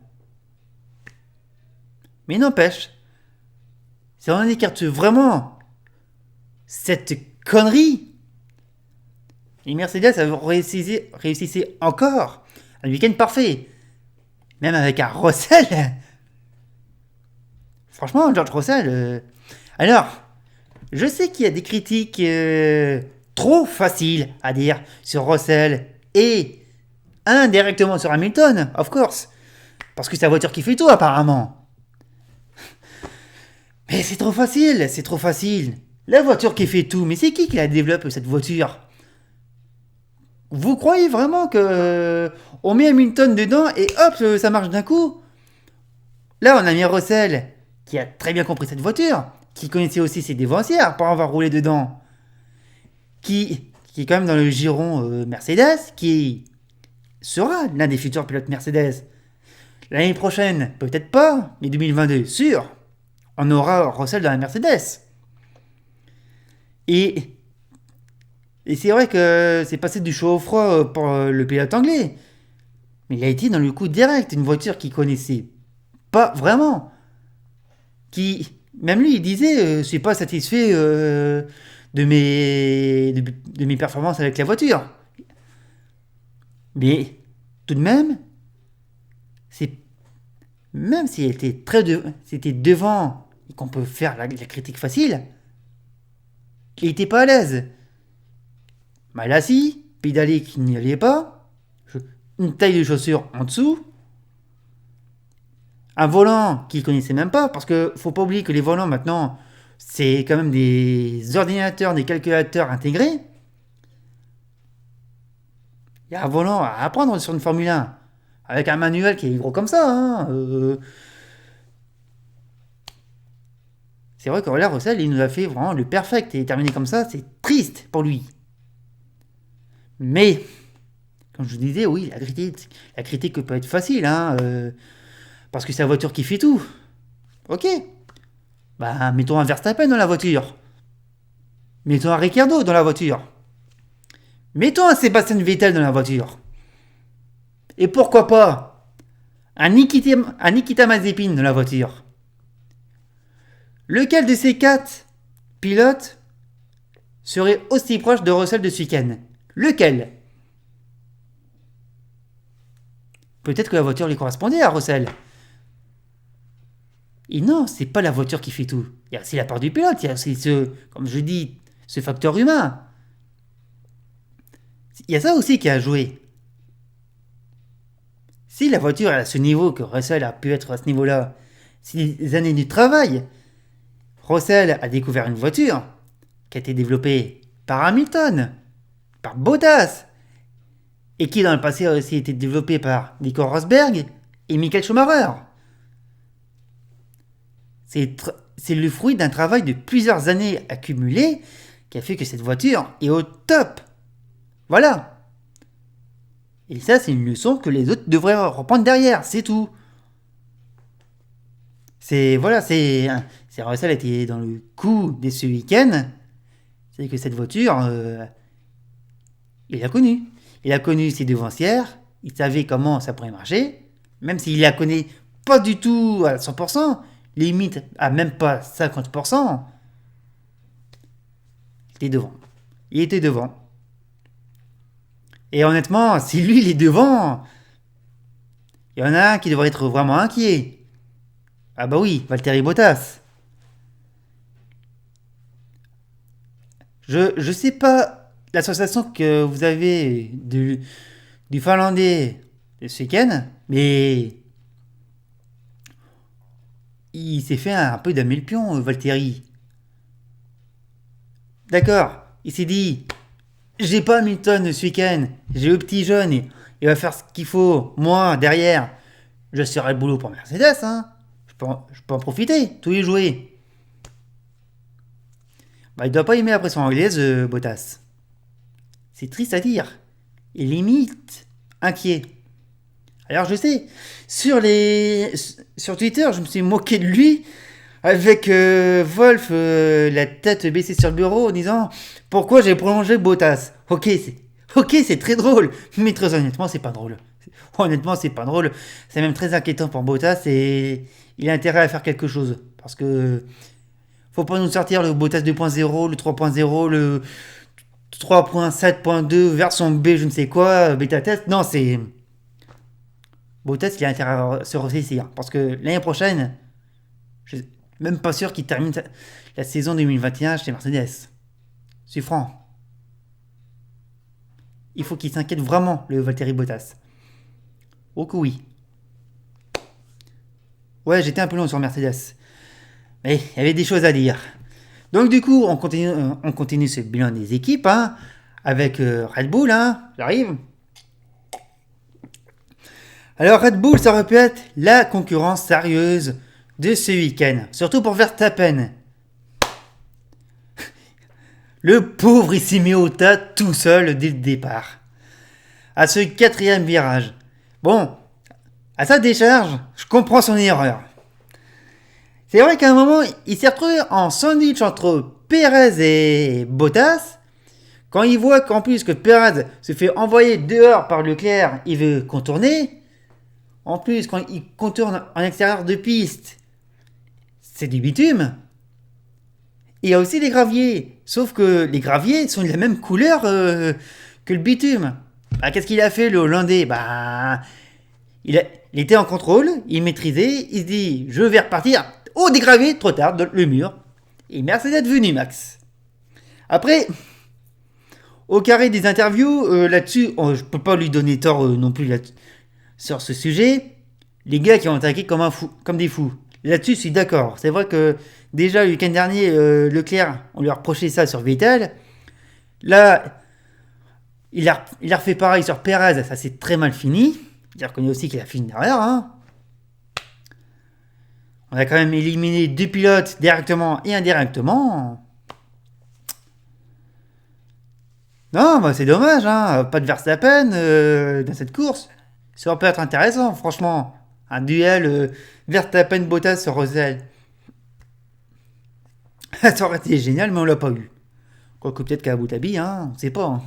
Mais n'empêche, ça en écarte vraiment cette connerie. Les Mercedes réussissaient encore un week-end parfait. Même avec un Russell. Franchement, George Russell. Alors, je sais qu'il y a des critiques trop faciles à dire sur Russell et indirectement sur Hamilton, of course. Parce que c'est la voiture qui fait tout, apparemment. Mais c'est trop facile, c'est trop facile. La voiture qui fait tout, mais c'est qui la développe, cette voiture? Vous croyez vraiment que on met Hamilton dedans et hop, ça marche d'un coup? Là, on a mis Russell, qui a très bien compris cette voiture, qui connaissait aussi ses dévancières pour avoir roulé dedans, qui est quand même dans le giron Mercedes, qui sera l'un des futurs pilotes Mercedes. L'année prochaine, peut-être pas, mais 2022, sûr, on aura Russell dans la Mercedes. Et c'est vrai que c'est passé du chaud au froid pour le pilote anglais. Mais il a été dans le coup direct, une voiture qu'il connaissait pas vraiment. Même lui, il disait, je suis pas satisfait de mes performances avec la voiture. Mais tout de même, c'est même si c'était devant et qu'on peut faire la critique facile, il était pas à l'aise. Mal assis, pédalé qui n'y allait pas, une taille de chaussures en dessous, un volant qu'il connaissait même pas, parce que faut pas oublier que les volants maintenant, c'est quand même des ordinateurs, des calculateurs intégrés. Il y a un volant à apprendre sur une Formule 1, avec un manuel qui est gros comme ça, hein. C'est vrai que là, Russell, il nous a fait vraiment le perfect, et terminer comme ça, c'est triste pour lui. Mais, comme je vous disais, oui, la critique peut être facile, hein, parce que c'est la voiture qui fait tout. Ok. Bah, mettons un Verstappen dans la voiture. Mettons un Ricciardo dans la voiture. Mettons un Sébastien Vettel dans la voiture. Et pourquoi pas un Nikita Mazepin dans la voiture. Lequel de ces 4 pilotes serait aussi proche de Russell de ce week-end? Lequel? Peut-être que la voiture lui correspondait à Russell. Et non, c'est pas la voiture qui fait tout. Il y a aussi la part du pilote, il y a aussi comme je dis, ce facteur humain. Il y a ça aussi qui a joué. Si la voiture est à ce niveau que Russell a pu être à ce niveau-là, c'est des années de travail. Russell a découvert une voiture qui a été développée par Hamilton, par Bottas, et qui dans le passé a aussi été développée par Nico Rosberg et Michael Schumacher. C'est le fruit d'un travail de plusieurs années accumulé qui a fait que cette voiture est au top. Voilà. Et ça, c'est une leçon que les autres devraient reprendre derrière, c'est tout. Russell était dans le coup de ce week-end. C'est que cette voiture, il l'a connue. Il a connu ses devancières, il savait comment ça pourrait marcher, même s'il la connaît pas du tout à 100%, limite à même pas 50%, il était devant. Il était devant. Et honnêtement, si lui il est devant, il y en a un qui devrait être vraiment inquiet. Ah bah oui, Valtteri Bottas. Je sais pas l'association que vous avez du Finlandais de ce week-end, mais il s'est fait un peu damer le pion, Valtteri. D'accord, il s'est dit, j'ai pas Hamilton ce week-end, j'ai le petit jeune, il va faire ce qu'il faut. Moi, derrière, je serai le boulot pour Mercedes, hein. Je peux en profiter, tous les jouets. Bah, il doit pas aimer la pression anglaise, Bottas. C'est triste à dire. Et limite inquiet. Alors je sais, sur Twitter, je me suis moqué de lui avec Wolf la tête baissée sur le bureau en disant pourquoi j'ai prolongé Bottas. Ok, c'est très drôle, mais très honnêtement, c'est pas drôle. Honnêtement, c'est pas drôle. C'est même très inquiétant pour Bottas et il a intérêt à faire quelque chose parce que faut pas nous sortir le Bottas 2.0, le 3.0, le 3.7.2 version B, je ne sais quoi, bêta test. Non, c'est Bottas, il a intérêt à se ressaisir parce que l'année prochaine, je suis même pas sûr qu'il termine la saison 2021 chez Mercedes. C'est franc. Il faut qu'il s'inquiète vraiment, le Valtteri Bottas. Oh que oui. Ouais, j'étais un peu long sur Mercedes. Mais il y avait des choses à dire. Donc du coup, on continue ce bilan des équipes, hein, avec Red Bull, hein, j'arrive. Alors Red Bull, ça aurait pu être la concurrence sérieuse de ce week-end, surtout pour Verstappen. Le pauvre, il s'est mis au tas tout seul dès le départ. À ce quatrième virage. Bon, à sa décharge, je comprends son erreur. C'est vrai qu'à un moment, il s'est retrouvé en sandwich entre Perez et Bottas. Quand il voit qu'en plus que Perez se fait envoyer dehors par Leclerc, il veut contourner. En plus, quand il contourne en extérieur de piste, c'est du bitume. Il y a aussi les graviers. Sauf que les graviers sont de la même couleur que le bitume. Bah, qu'est-ce qu'il a fait, le Hollandais? Il était en contrôle, il maîtrisait, il se dit, je vais repartir. Oh, des graviers, trop tard, dans le mur. Et Mercedes est venu, Max. Après, au carré des interviews, là-dessus, je peux pas lui donner tort non plus sur ce sujet. Les gars qui ont attaqué comme des fous. Là-dessus, je suis d'accord. C'est vrai que déjà, le week-end dernier, Leclerc, on lui a reproché ça sur Vettel. Là, il a refait pareil sur Perez, ça s'est très mal fini. Il reconnaît aussi qu'il a fait une erreur. Hein. On a quand même éliminé deux pilotes directement et indirectement. Non, bah c'est dommage, hein. Pas de Verstappen dans cette course. Ça aurait pu être intéressant, franchement. Un duel Verstappen-Bottas sur Russell. Ça aurait été génial, mais on l'a pas eu. Quoique peut-être qu'à Abu Dhabi, hein, on sait pas. Hein.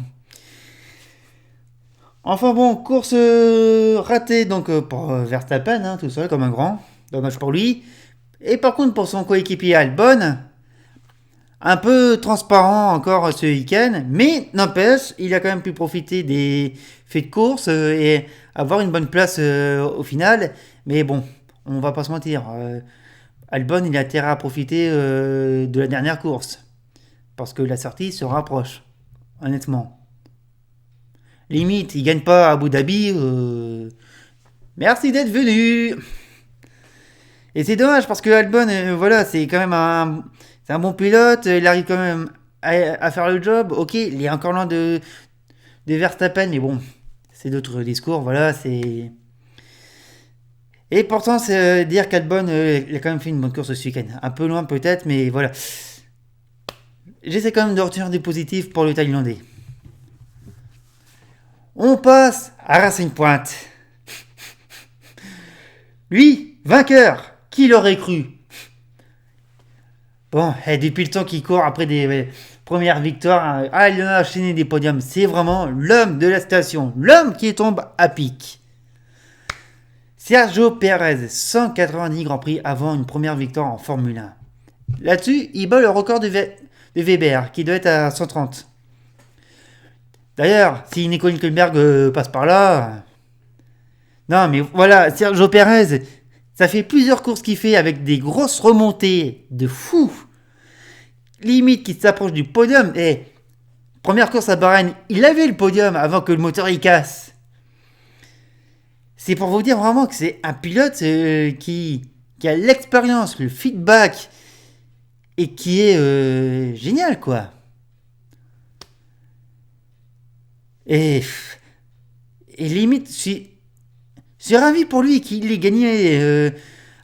Enfin bon, course ratée donc pour Verstappen, hein, tout seul comme un grand. Dommage pour lui. Et par contre pour son coéquipier Albon, un peu transparent encore ce week-end, mais n'empêche, il a quand même pu profiter des faits de course et avoir une bonne place au final. Mais bon, on va pas se mentir. Albon, il a intérêt à profiter de la dernière course. Parce que la sortie se rapproche, honnêtement. Limite, il gagne pas à Abu Dhabi. Merci d'être venu. Et c'est dommage parce que Albon, voilà, c'est quand même c'est un bon pilote. Il arrive quand même à faire le job. Ok, il est encore loin de Verstappen, mais bon, c'est d'autres discours. Voilà, c'est. Et pourtant, c'est dire qu'Albon, il a quand même fait une bonne course ce week-end. Un peu loin peut-être, mais voilà. J'essaie quand même de retenir des positifs pour le Thaïlandais. On passe à Racing Point. Lui, vainqueur. Qui l'aurait cru? Bon, depuis le temps qu'il court après des premières victoires, il a enchaîné des podiums. C'est vraiment l'homme de la station. L'homme qui tombe à pic. Sergio Pérez, 190 Grands Prix avant une première victoire en Formule 1. Là-dessus, il bat le record de Weber, qui doit être à 130. D'ailleurs, si Nico Hülkenberg passe par là... Non, mais voilà, Sergio Pérez, ça fait plusieurs courses qu'il fait avec des grosses remontées de fou. Limite qui s'approche du podium. Et première course à Bahreïn, il avait le podium avant que le moteur y casse. C'est pour vous dire vraiment que c'est un pilote qui a l'expérience, le feedback et qui est génial, quoi. Et limite, je suis ravi pour lui qu'il ait gagné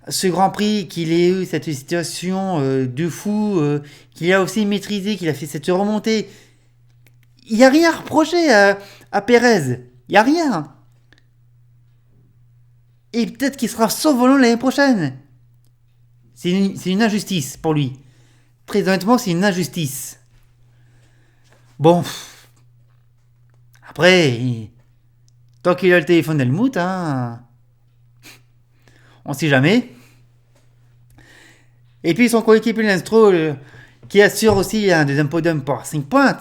ce Grand Prix, qu'il ait eu cette situation de fou, qu'il a aussi maîtrisé, qu'il a fait cette remontée. Il n'y a rien à reprocher à Pérez. Il n'y a rien. Et peut-être qu'il sera sans volant l'année prochaine. C'est une injustice pour lui. Très honnêtement, c'est une injustice. Bon. Après, tant qu'il a le téléphone d'Helmut, on sait jamais. Et puis son coéquipier Lance Stroll, qui assure aussi un deuxième podium pour Racing Point.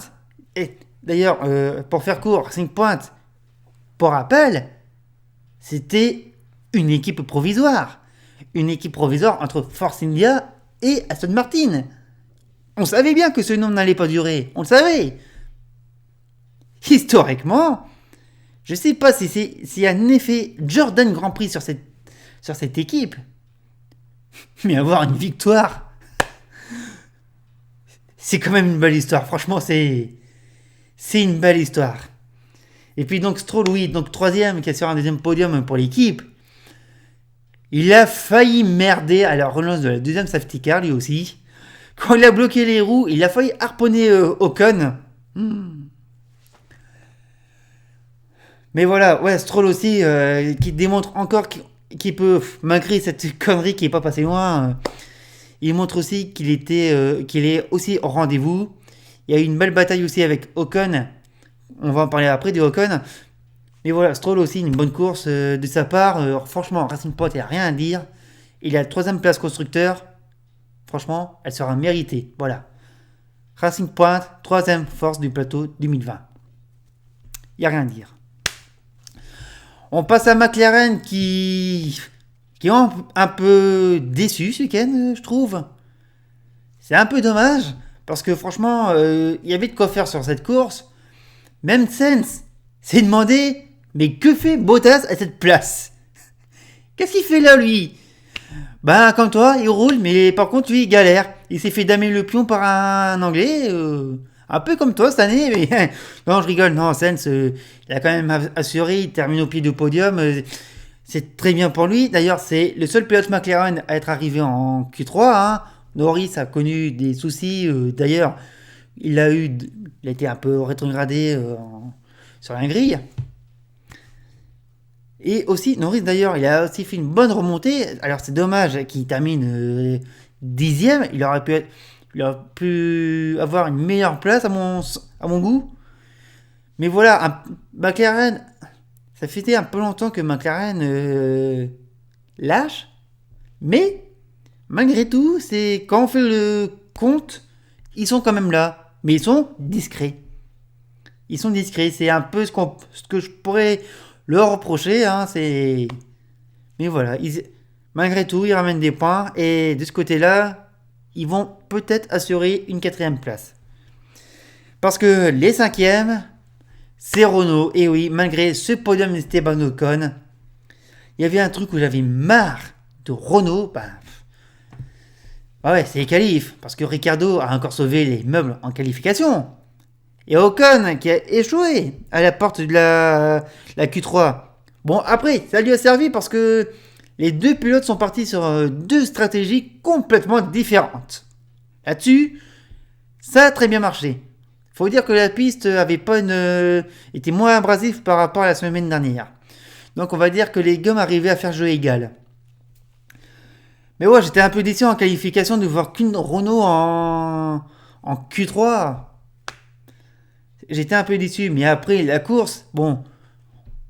Et d'ailleurs, pour faire court, Racing Point, pour rappel, c'était une équipe provisoire. Une équipe provisoire entre Force India et Aston Martin. On savait bien que ce nom n'allait pas durer. On le savait. Historiquement, je ne sais pas si c'est un effet Jordan Grand Prix sur cette équipe. Mais avoir une victoire, c'est quand même une belle histoire. Franchement, c'est une belle histoire. Et puis donc Stroll, oui, donc troisième, qui assure un deuxième podium pour l'équipe. Il a failli merder à la relance de la deuxième safety car, lui aussi. Quand il a bloqué les roues, il a failli harponner Ocon. Mais voilà, ouais, Stroll aussi, qui démontre encore qu'il peut, malgré cette connerie qui n'est pas passée loin, il montre aussi qu'il est aussi au rendez-vous. Il y a eu une belle bataille aussi avec Ocon. On va en parler après de Ocon. Mais voilà, Stroll aussi, une bonne course de sa part. Franchement, Racing Point, il n'y a rien à dire. Il a la troisième place constructeur. Franchement, elle sera méritée. Voilà. Racing Point, troisième force du plateau 2020. Il n'y a rien à dire. On passe à McLaren qui est un peu déçu ce week-end, je trouve. C'est un peu dommage, parce que franchement, il y avait de quoi faire sur cette course. Même Sainz s'est demandé, mais que fait Bottas à cette place? Qu'est-ce qu'il fait là, lui? Ben, comme toi, il roule, mais par contre, lui, il galère. Il s'est fait damer le pion par un Anglais, un peu comme toi cette année, mais non, je rigole. Non, Sainz, il a quand même assuré, il termine au pied du podium. C'est très bien pour lui. D'ailleurs, c'est le seul pilote McLaren à être arrivé en Q3. Norris a connu des soucis. D'ailleurs, il a été un peu rétrogradé sur la grille. Et aussi, Norris d'ailleurs, il a aussi fait une bonne remontée. Alors c'est dommage qu'il termine 10ème. Il aurait pu avoir une meilleure place à mon goût. Mais voilà, McLaren, ça faisait un peu longtemps que McLaren lâche. Mais malgré tout, c'est quand on fait le compte, ils sont quand même là. Mais ils sont discrets. Ils sont discrets. C'est un peu ce que je pourrais leur reprocher. Mais voilà, malgré tout, ils ramènent des points. Et de ce côté-là, ils vont peut-être assurer une 4ème place. Parce que les 5e, c'est Renault. Et oui, malgré ce podium d'Esteban Ocon, il y avait un truc où j'avais marre de Renault, ouais, c'est les qualifs, parce que Ricciardo a encore sauvé les meubles en qualification. Et Ocon qui a échoué à la porte de la Q3. Bon, après, ça lui a servi parce que les deux pilotes sont partis sur deux stratégies complètement différentes. Là-dessus, ça a très bien marché. Faut dire que la piste avait pas était moins abrasive par rapport à la semaine dernière. Donc on va dire que les gommes arrivaient à faire jeu égal. Mais ouais, j'étais un peu déçu en qualification de voir qu'une Renault en Q3. J'étais un peu déçu, mais après la course, bon,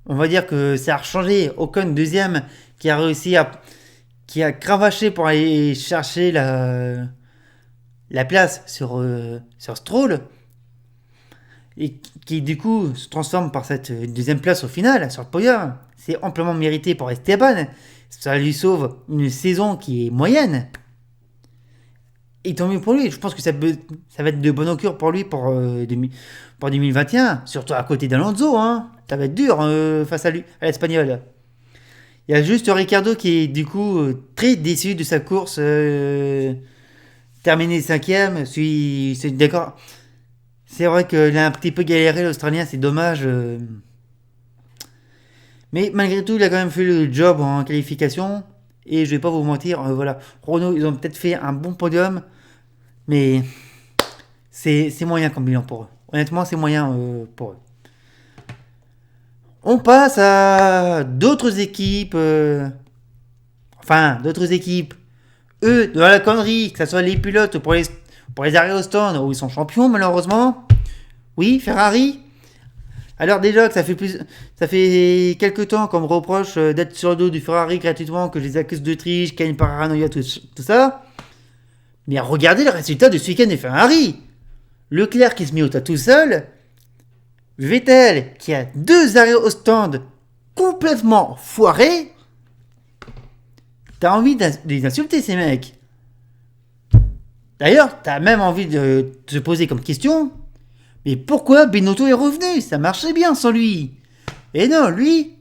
on va dire que ça a changé. Ocon deuxième qui a réussi qui a cravaché pour aller chercher la place sur Stroll et qui du coup se transforme par cette deuxième place au final sur le podium. C'est amplement mérité pour Esteban. Ça lui sauve une saison qui est moyenne. Et tant mieux pour lui. Je pense que ça va être de bon augure pour lui pour 2021. Surtout à côté d'Alonso. Hein. Ça va être dur face à lui, à l'Espagnol. Il y a juste Ricciardo qui est du coup très déçu de sa course. Terminé cinquième. C'est d'accord. C'est vrai qu'il a un petit peu galéré l'Australien. C'est dommage. Mais malgré tout, il a quand même fait le job en qualification. Et je vais pas vous mentir, voilà. Renault, ils ont peut-être fait un bon podium. Mais c'est moyen comme bilan pour eux. Honnêtement, c'est moyen pour eux. On passe à d'autres équipes. D'autres équipes. Eux, dans la connerie, que ce soit les pilotes pour les arrêts au stand, où ils sont champions, malheureusement. Oui, Ferrari. Alors déjà que ça fait quelques temps qu'on me reproche d'être sur le dos du Ferrari gratuitement, que je les accuse de triche, qu'il y a une paranoïa, tout ça. Mais regardez le résultat de ce week-end des Ferrari. Leclerc qui se met au tas tout seul. Vettel qui a 2 arrêts au stand complètement foirés. T'as envie de les insulter ces mecs. D'ailleurs, t'as même envie de te poser comme question. Mais pourquoi Binotto est revenu? Ça marchait bien sans lui. Et non, lui,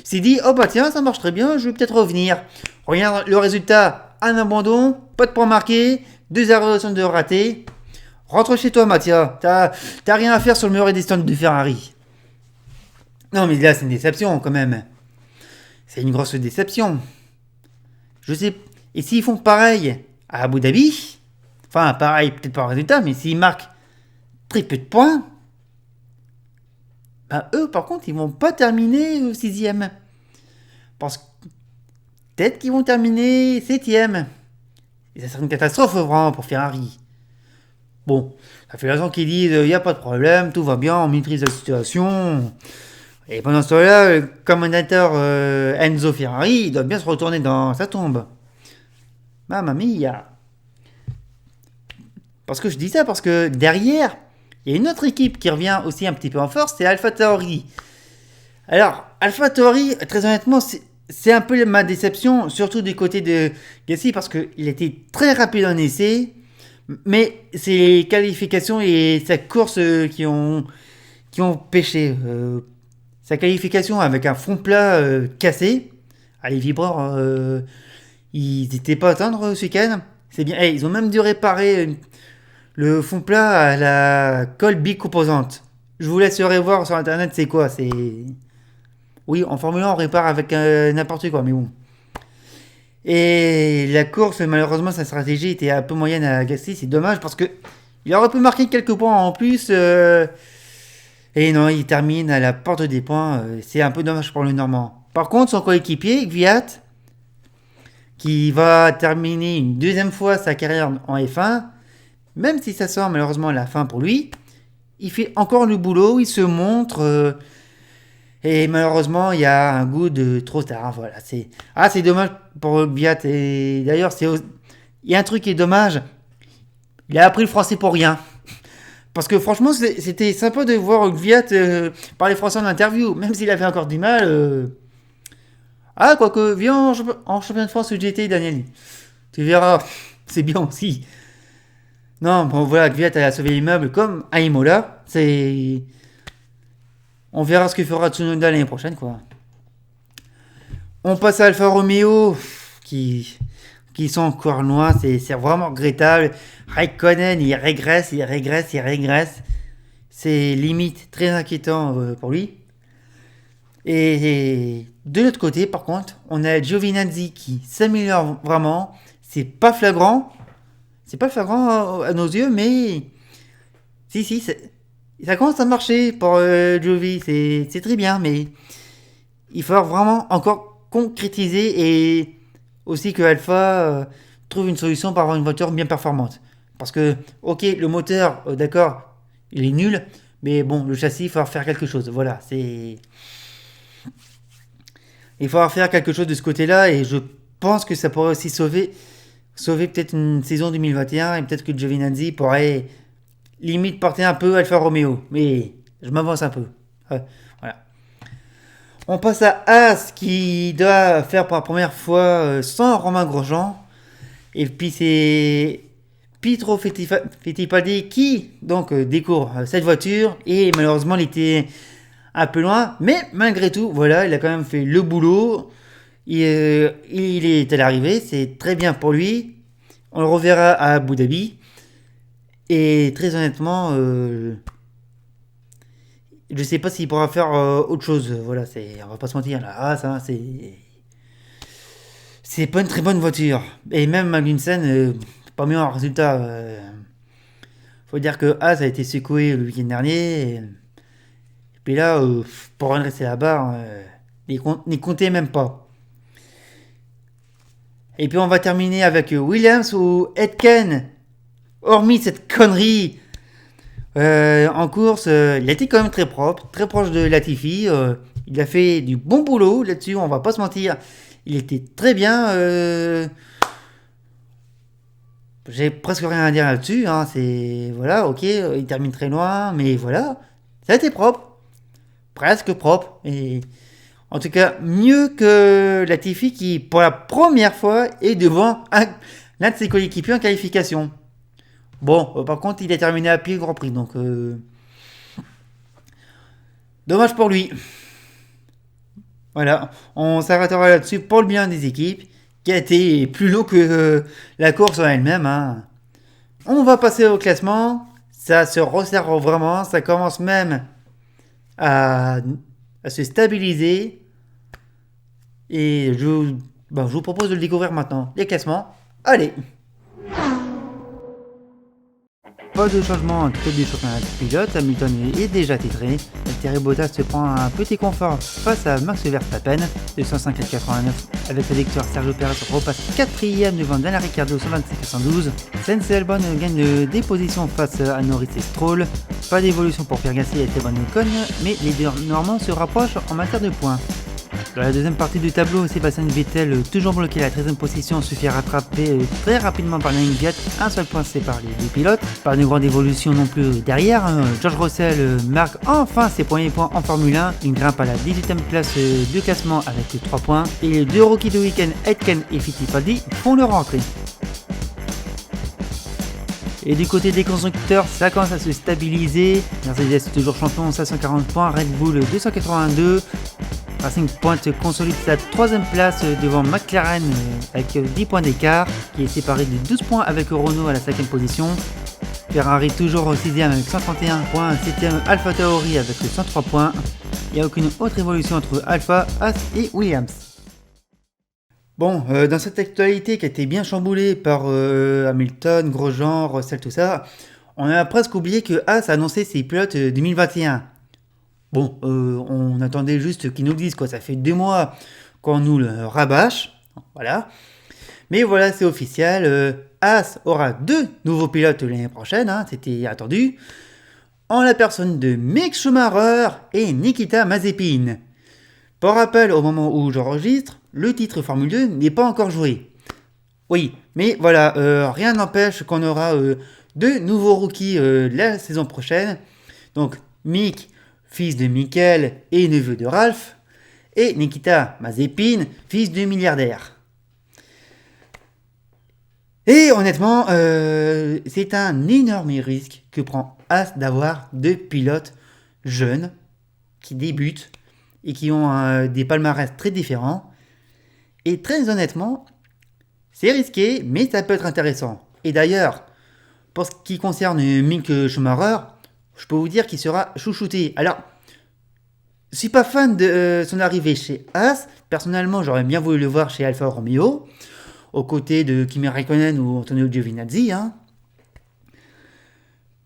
s'est dit, oh bah tiens, ça marche très bien, je vais peut-être revenir. Regarde le résultat, un abandon, pas de points marqués, 2 arrêts de ratés. Rentre chez toi, Mathia, t'as rien à faire sur le mur des stands de Ferrari. Non mais là, c'est une déception quand même. C'est une grosse déception. Je sais, et s'ils font pareil à Abu Dhabi, enfin pareil peut-être pas en résultat, mais s'ils marquent très peu de points, eux par contre ils vont pas terminer 6ème. Parce que peut-être qu'ils vont terminer 7ème. Et ça serait une catastrophe vraiment pour Ferrari. Bon, ça fait longtemps qu'ils disent il n'y a pas de problème, tout va bien, on maîtrise la situation. Et pendant ce temps-là, le commentateur Enzo Ferrari il doit bien se retourner dans sa tombe. Mamma mia. Parce que je dis ça, parce que derrière, il y a une autre équipe qui revient aussi un petit peu en force, c'est AlphaTauri. Alors, AlphaTauri, très honnêtement, c'est un peu ma déception, surtout du côté de Gasly, parce qu'il était très rapide en essai, mais ses qualifications et sa course qui ont pêché. Sa qualification avec un fond plat cassé, les vibreurs, ils n'étaient pas à atteindre ce week-end. C'est bien. Ils ont même dû réparer le fond plat à la colle bicomposante. Je vous laisserai voir sur internet c'est quoi. Oui, en Formule 1 on répare avec n'importe quoi, mais bon. Et la course, malheureusement, sa stratégie était un peu moyenne à Gasly. C'est dommage parce que il aurait pu marquer quelques points en plus. Et non, il termine à la porte des points. C'est un peu dommage pour le Normand. Par contre, son coéquipier, Kvyat, qui va terminer une deuxième fois sa carrière en F1, même si ça sort malheureusement à la fin pour lui, il fait encore le boulot, il se montre. Et malheureusement, il y a un goût de trop tard. Voilà, c'est dommage pour Kvyat. Et d'ailleurs, il y a un truc qui est dommage. Il a appris le français pour rien. Parce que franchement, c'était sympa de voir Kvyat parler français en interview, même s'il avait encore du mal. Quoique, viens en championnat de France GT, Daniel. Tu verras, c'est bien aussi. Non, bon voilà, Kvyat a sauvé l'immeuble comme à Imola. On verra ce que fera Tsunoda l'année prochaine, quoi. On passe à Alfa Romeo, qui sont encore loin. C'est vraiment regrettable. Raikkonen, il régresse, il régresse, il régresse. C'est limite très inquiétant pour lui. Et de l'autre côté, par contre, on a Giovinazzi qui s'améliore vraiment. C'est pas flagrant. C'est pas flagrant à nos yeux, mais si, ça commence à marcher pour Giovi. C'est très bien, mais il faut vraiment encore concrétiser et aussi que Alpha trouve une solution pour avoir une voiture bien performante. Parce que, ok, le moteur, d'accord, il est nul, mais bon, le châssis, il faut faire quelque chose. Voilà, il faut faire quelque chose de ce côté-là et je pense que ça pourrait aussi sauver peut-être une saison 2021 et peut-être que Giovinazzi pourrait limite porter un peu Alfa Romeo. Mais je m'avance un peu. Voilà. On passe à As qui doit faire pour la première fois sans Romain Grosjean. Et puis c'est Pietro Fittipaldi qui donc découvre cette voiture et malheureusement il était un peu loin, mais malgré tout, voilà, il a quand même fait le boulot. Il est à l'arrivée, c'est très bien pour lui. On le reverra à Abu Dhabi. Et très honnêtement, je sais pas s'il pourra faire autre chose. Voilà, on va pas se mentir là. Ah, ça, c'est pas une très bonne voiture. Et même Magnussen, pas mieux en résultat. Faut dire que As a été secoué le week-end dernier. Et puis là, pour redresser la barre, n'y comptez même pas. Et puis on va terminer avec Williams ou Aitken. Hormis cette connerie en course, il a été quand même très propre, très proche de Latifi. Il a fait du bon boulot là-dessus, on va pas se mentir. Il était très bien. J'ai presque rien à dire là-dessus. Hein, c'est voilà, ok, il termine très loin, mais voilà, ça a été propre, presque propre. Et en tout cas, mieux que Latifi qui, pour la première fois, est devant l'un de ses coéquipiers en qualification. Bon, par contre, il a terminé à pied le Grand Prix, donc dommage pour lui. Voilà, on s'arrêtera là-dessus pour le bien des équipes, qui a été plus long que la course en elle-même. Hein. On va passer au classement, ça se resserre vraiment, ça commence même à se stabiliser, et je vous propose de le découvrir maintenant. Les classements, allez! Pas de changement en tête du championnat de pilote, Hamilton est déjà titré. Thierry Bottas se prend un petit confort face à Max Verstappen de 105 à 89. Avec sa victoire, Sergio Perez repasse 4ème devant Daniel Ricciardo 125 à 112. Sense Albon gagne des positions face à Norris et Stroll. Pas d'évolution pour Pierre Gasly et Esteban Ocon, mais les deux Normands se rapprochent en matière de points. Dans la deuxième partie du tableau, Sébastien Vettel, toujours bloqué à la 13ème position, se fait rattraper très rapidement par Daniel Kvyat, un seul point sépare les deux pilotes. Pas de grande évolution non plus derrière, George Russell marque enfin ses premiers points en Formule 1, il grimpe à la 18ème place du classement avec 3 points, et les deux rookies de week-end, Aitken et Fittipaldi, font leur entrée. Et du côté des constructeurs, ça commence à se stabiliser. Mercedes toujours champion, 540 points, Red Bull 282. Racing Point consolide sa 3ème place devant McLaren avec 10 points d'écart, qui est séparé de 12 points avec Renault à la 5ème position. Ferrari toujours 6ème avec 131 points, 7ème Alpha Tauri avec 103 points. Il n'y a aucune autre évolution entre Alpha, Haas et Williams. Bon, dans cette actualité qui a été bien chamboulée par Hamilton, Grosjean, Russell, tout ça, on a presque oublié que Haas a annoncé ses pilotes 2021. Bon, on attendait juste qu'ils nous le disent, quoi. Ça fait 2 mois qu'on nous le rabâche. Voilà. Mais voilà, c'est officiel. Haas aura 2 nouveaux pilotes l'année prochaine. Hein, c'était attendu. En la personne de Mick Schumacher et Nikita Mazepin. Pour rappel, au moment où j'enregistre, le titre Formule 2 n'est pas encore joué. Oui, mais voilà, rien n'empêche qu'on aura 2 nouveaux rookies la saison prochaine. Donc, Mick, fils de Michael et neveu de Ralph, et Nikita Mazepin, fils de milliardaire. Et honnêtement, c'est un énorme risque que prend Haas d'avoir 2 pilotes jeunes qui débutent et qui ont des palmarès très différents. Et très honnêtement, C'est risqué, mais ça peut être intéressant. Et d'ailleurs, pour ce qui concerne Mick Schumacher, je peux vous dire qu'il sera chouchouté. Alors, je suis pas fan de son arrivée chez Haas. Personnellement, j'aurais bien voulu le voir chez Alfa Romeo, aux côtés de Kimi Raikkonen ou Antonio Giovinazzi. Hein.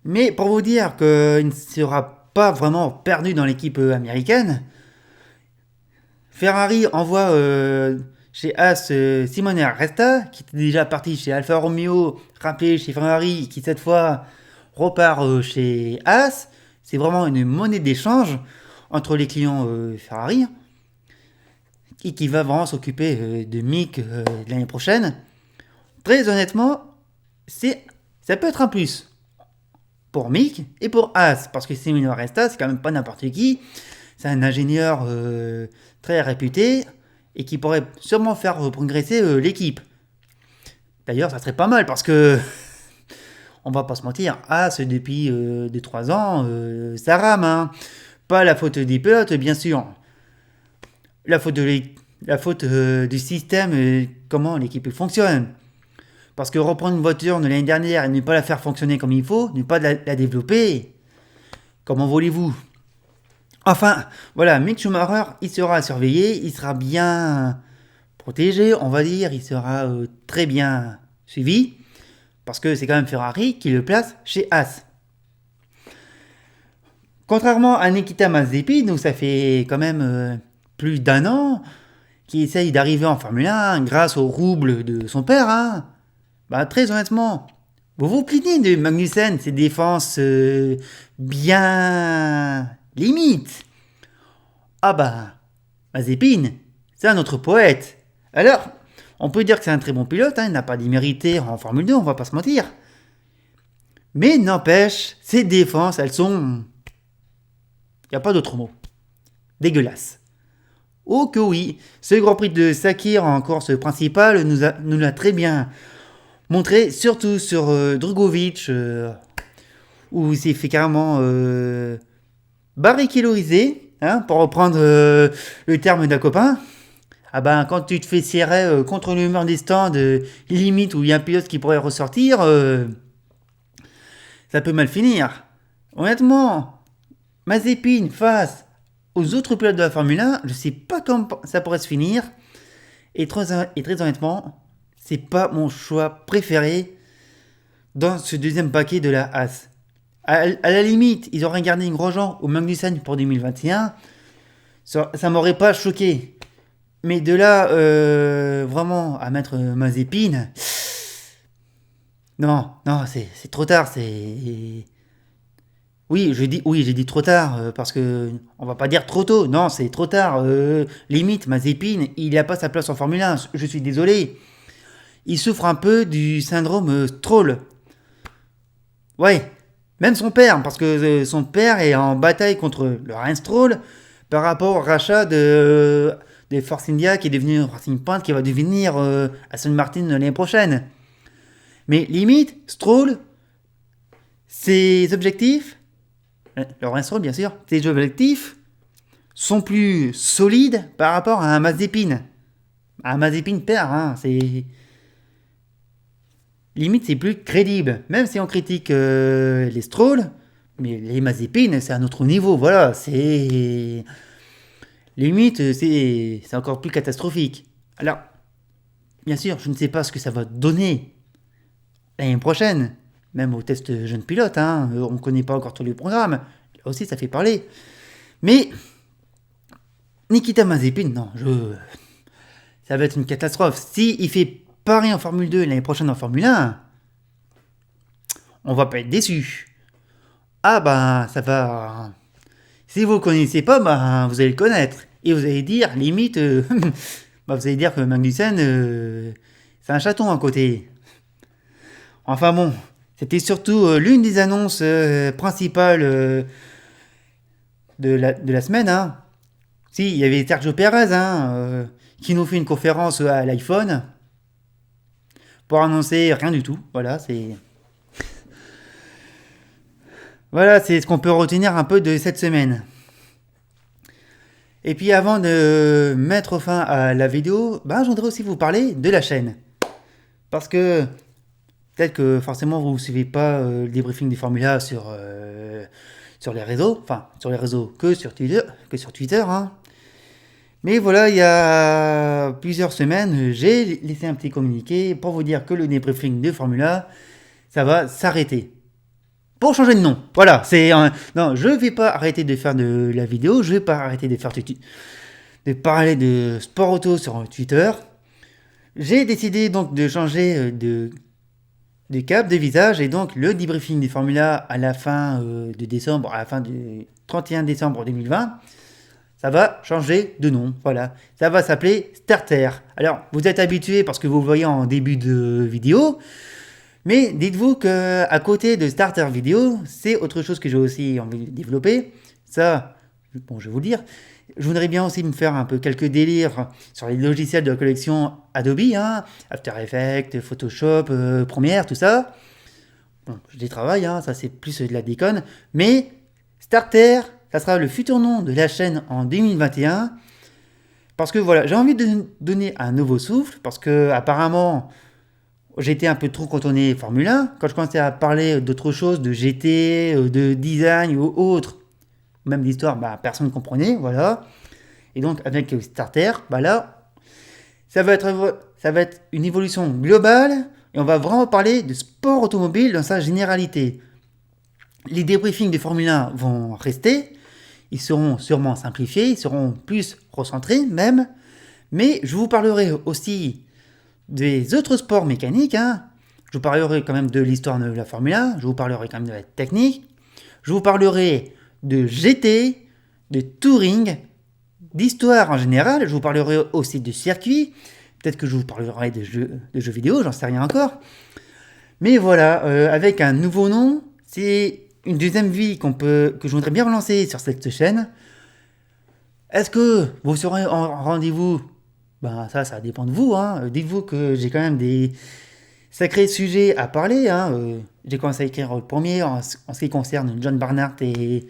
Mais pour vous dire qu'il ne sera pas vraiment perdu dans l'équipe américaine, Ferrari envoie chez Haas Simone Resta, qui était déjà parti chez Alfa Romeo, rappelé chez Ferrari, qui cette fois repart chez Haas. C'est vraiment une monnaie d'échange entre les clients Ferrari, et qui va vraiment s'occuper de Mick l'année prochaine. Très honnêtement, ça peut être un plus pour Mick et pour Haas, parce que Simone Resta, c'est quand même pas n'importe qui. C'est un ingénieur très réputé et qui pourrait sûrement faire progresser l'équipe. D'ailleurs, ça serait pas mal parce que, on va pas se mentir, Haas depuis 2-3 ans, ça rame. Hein. Pas la faute des pilotes, bien sûr. La faute du système, comment l'équipe fonctionne. Parce que reprendre une voiture de l'année dernière et ne pas la faire fonctionner comme il faut, ne pas la développer, comment voulez-vous? Enfin, voilà, Mick Schumacher, il sera surveillé, il sera bien protégé, on va dire, il sera très bien suivi, parce que c'est quand même Ferrari qui le place chez Haas. Contrairement à Nikita Mazepin, où ça fait quand même plus d'1 an, qui essaye d'arriver en Formule 1 grâce au rouble de son père, hein, bah, très honnêtement, vous vous plaignez de Magnussen, ses défenses bien limite. Ah bah, Mazepin, c'est un autre poète. Alors, on peut dire que c'est un très bon pilote, hein, il n'a pas d'immérité en Formule 2, on va pas se mentir. Mais n'empêche, ses défenses, elles sont... Il n'y a pas d'autre mot. Dégueulasse. Oh que oui, ce Grand Prix de Sakir en course principale nous l'a très bien montré, surtout sur Drugovic, où il s'est fait carrément barricheloriser, hein, pour reprendre le terme d'un copain. Ah ben, quand tu te fais serrer contre le mur des stands, limite où il y a un pilote qui pourrait ressortir, ça peut mal finir. Honnêtement, Mazepin face aux autres pilotes de la Formule 1, je sais pas comment ça pourrait se finir. Et très honnêtement, c'est pas mon choix préféré dans ce deuxième paquet de la Haas. À la limite, ils auraient gardé Grosjean ou Magnussen pour 2021. Ça m'aurait pas choqué. Mais de là, vraiment, à mettre Mazepin... Non, c'est trop tard, c'est... Oui, j'ai dit trop tard, parce que on va pas dire trop tôt. Non, c'est trop tard. Limite, Mazepin, il n'a pas sa place en Formule 1. Je suis désolé. Il souffre un peu du syndrome Stroll. Ouais, même son père, parce que son père est en bataille contre le Ryan Stroll par rapport au rachat de Force India qui est devenu Racing Point, qui va devenir Aston Martin l'année prochaine. Mais limite, Stroll, ses objectifs, le Ryan Stroll bien sûr, ses objectifs sont plus solides par rapport à un Mazepin. Un Mazepin père, hein, c'est... Limite, c'est plus crédible. Même si on critique les Stroll, mais les Mazepin, c'est un autre niveau. Voilà, c'est... Limite, c'est encore plus catastrophique. Alors, bien sûr, je ne sais pas ce que ça va donner l'année prochaine. Même au test jeune pilote, hein, on ne connaît pas encore tous les programmes. Là aussi, ça fait parler. Mais, Nikita Mazepin, non, ça va être une catastrophe. Si il fait pareil en Formule 2 l'année prochaine en Formule 1, on va pas être déçu. Ah ben, ça va... Si vous ne connaissez pas, ben, vous allez le connaître. Et vous allez dire, limite, bah, vous allez dire que Magnussen, c'est un chaton à côté. Enfin bon, c'était surtout l'une des annonces principales de la semaine. Hein. Si, il y avait Sergio Perez hein, qui nous fait une conférence à l'iPhone pour annoncer rien du tout. Voilà, c'est ce qu'on peut retenir un peu de cette semaine. Et puis avant de mettre fin à la vidéo, ben, je voudrais aussi vous parler de la chaîne. Parce que peut-être que forcément vous ne suivez pas le débriefing des formulas sur les réseaux, enfin sur les réseaux que sur Twitter, hein. Mais voilà, il y a plusieurs semaines, j'ai laissé un petit communiqué pour vous dire que le débriefing des formulas, ça va s'arrêter. Pour changer de nom. Voilà, non, je vais pas arrêter de faire de la vidéo, je vais pas arrêter de parler de sport auto sur Twitter. J'ai décidé donc de changer de cap, de visage, et donc le debriefing des formulas à la fin de décembre, à la fin du 31 décembre 2020, ça va changer de nom. Voilà, ça va s'appeler Starter. Alors, vous êtes habitués parce que vous voyez en début de vidéo. Mais dites-vous qu'à côté de Starter Vidéo, c'est autre chose que j'ai aussi envie de développer. Ça, bon, je vais vous le dire. Je voudrais bien aussi me faire un peu quelques délires sur les logiciels de la collection Adobe, hein, After Effects, Photoshop, Premiere, tout ça. Bon, je les travaille, hein, ça c'est plus de la déconne. Mais Starter, ça sera le futur nom de la chaîne en 2021. Parce que voilà, j'ai envie de donner un nouveau souffle, parce que apparemment, j'étais un peu trop cantonné Formule 1. Quand je commençais à parler d'autres choses, de GT, de design ou autre, même d'histoire, personne ne comprenait, voilà. Et donc avec Starter, là, ça va être une évolution globale et on va vraiment parler de sport automobile dans sa généralité. Les débriefings de Formule 1 vont rester, ils seront sûrement simplifiés, ils seront plus recentrés même, mais je vous parlerai aussi des autres sports mécaniques, hein. Je vous parlerai quand même de l'histoire de la Formule 1, je vous parlerai quand même de la technique, je vous parlerai de GT, de touring, d'histoire en général, je vous parlerai aussi de circuit, peut-être que je vous parlerai de jeux vidéo, j'en sais rien encore. Mais voilà, avec un nouveau nom, c'est une deuxième vie que je voudrais bien relancer sur cette chaîne. Est-ce que vous serez en rendez-vous? Ça dépend de vous, hein. Dites-vous que j'ai quand même des sacrés sujets à parler, hein. J'ai commencé à écrire le premier en ce qui concerne John Barnard et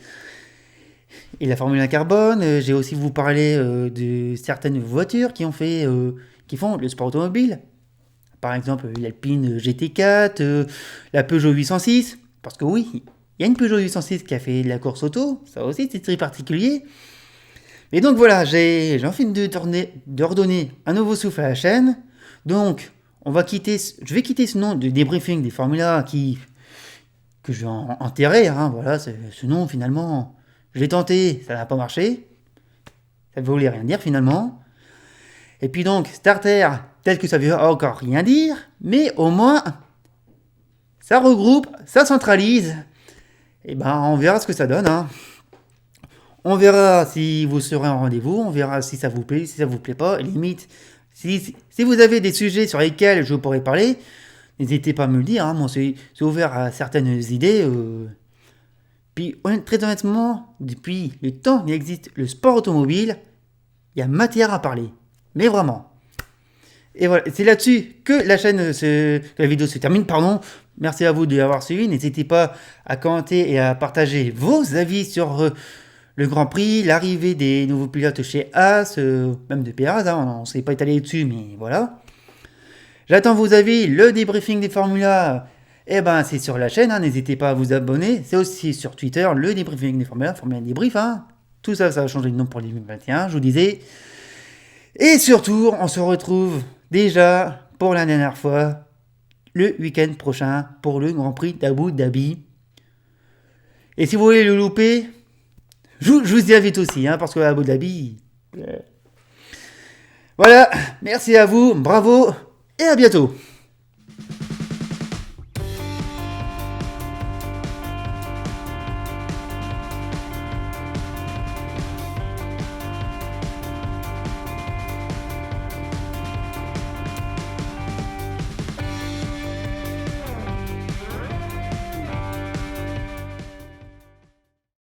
la Formule 1 carbone. J'ai aussi vous parlé de certaines voitures qui font le sport automobile. Par exemple, l'Alpine GT4, la Peugeot 806. Parce que oui, il y a une Peugeot 806 qui a fait de la course auto. Ça aussi, c'est très particulier. Et donc voilà, j'ai envie de redonner un nouveau souffle à la chaîne. Donc, je vais quitter ce nom de débriefing des formulas que je vais enterrer. Hein, voilà, ce nom finalement, je l'ai tenté, ça n'a pas marché. Ça ne voulait rien dire finalement. Et puis donc, Starter, tel que ça veut encore rien dire, mais au moins, ça regroupe, ça centralise. Et on verra ce que ça donne, hein. On verra si vous serez en rendez-vous, on verra si ça vous plaît, si ça vous plaît pas. Limite, si vous avez des sujets sur lesquels je pourrais parler, n'hésitez pas à me le dire, hein. Moi, c'est ouvert à certaines idées. Puis, très honnêtement, depuis le temps qu'il existe le sport automobile, il y a matière à parler. Mais vraiment. Et voilà, c'est là-dessus que la vidéo se termine, pardon. Merci à vous de l'avoir suivi. N'hésitez pas à commenter et à partager vos avis sur le Grand Prix, l'arrivée des nouveaux pilotes chez Haas, même de Perez, hein, on ne s'est pas étalé dessus, mais voilà. J'attends vos avis, le débriefing des formulas, c'est sur la chaîne, hein, n'hésitez pas à vous abonner. C'est aussi sur Twitter, le débriefing des formulas, Formule 1 débrief, hein. Tout ça, ça va changer de nom pour 2021, je vous disais. Et surtout, on se retrouve déjà pour la dernière fois, le week-end prochain, pour le Grand Prix d'Abu Dhabi. Et si vous voulez le louper, je vous invite aussi, hein, parce que Abu Dhabi... Voilà, merci à vous, bravo, et à bientôt.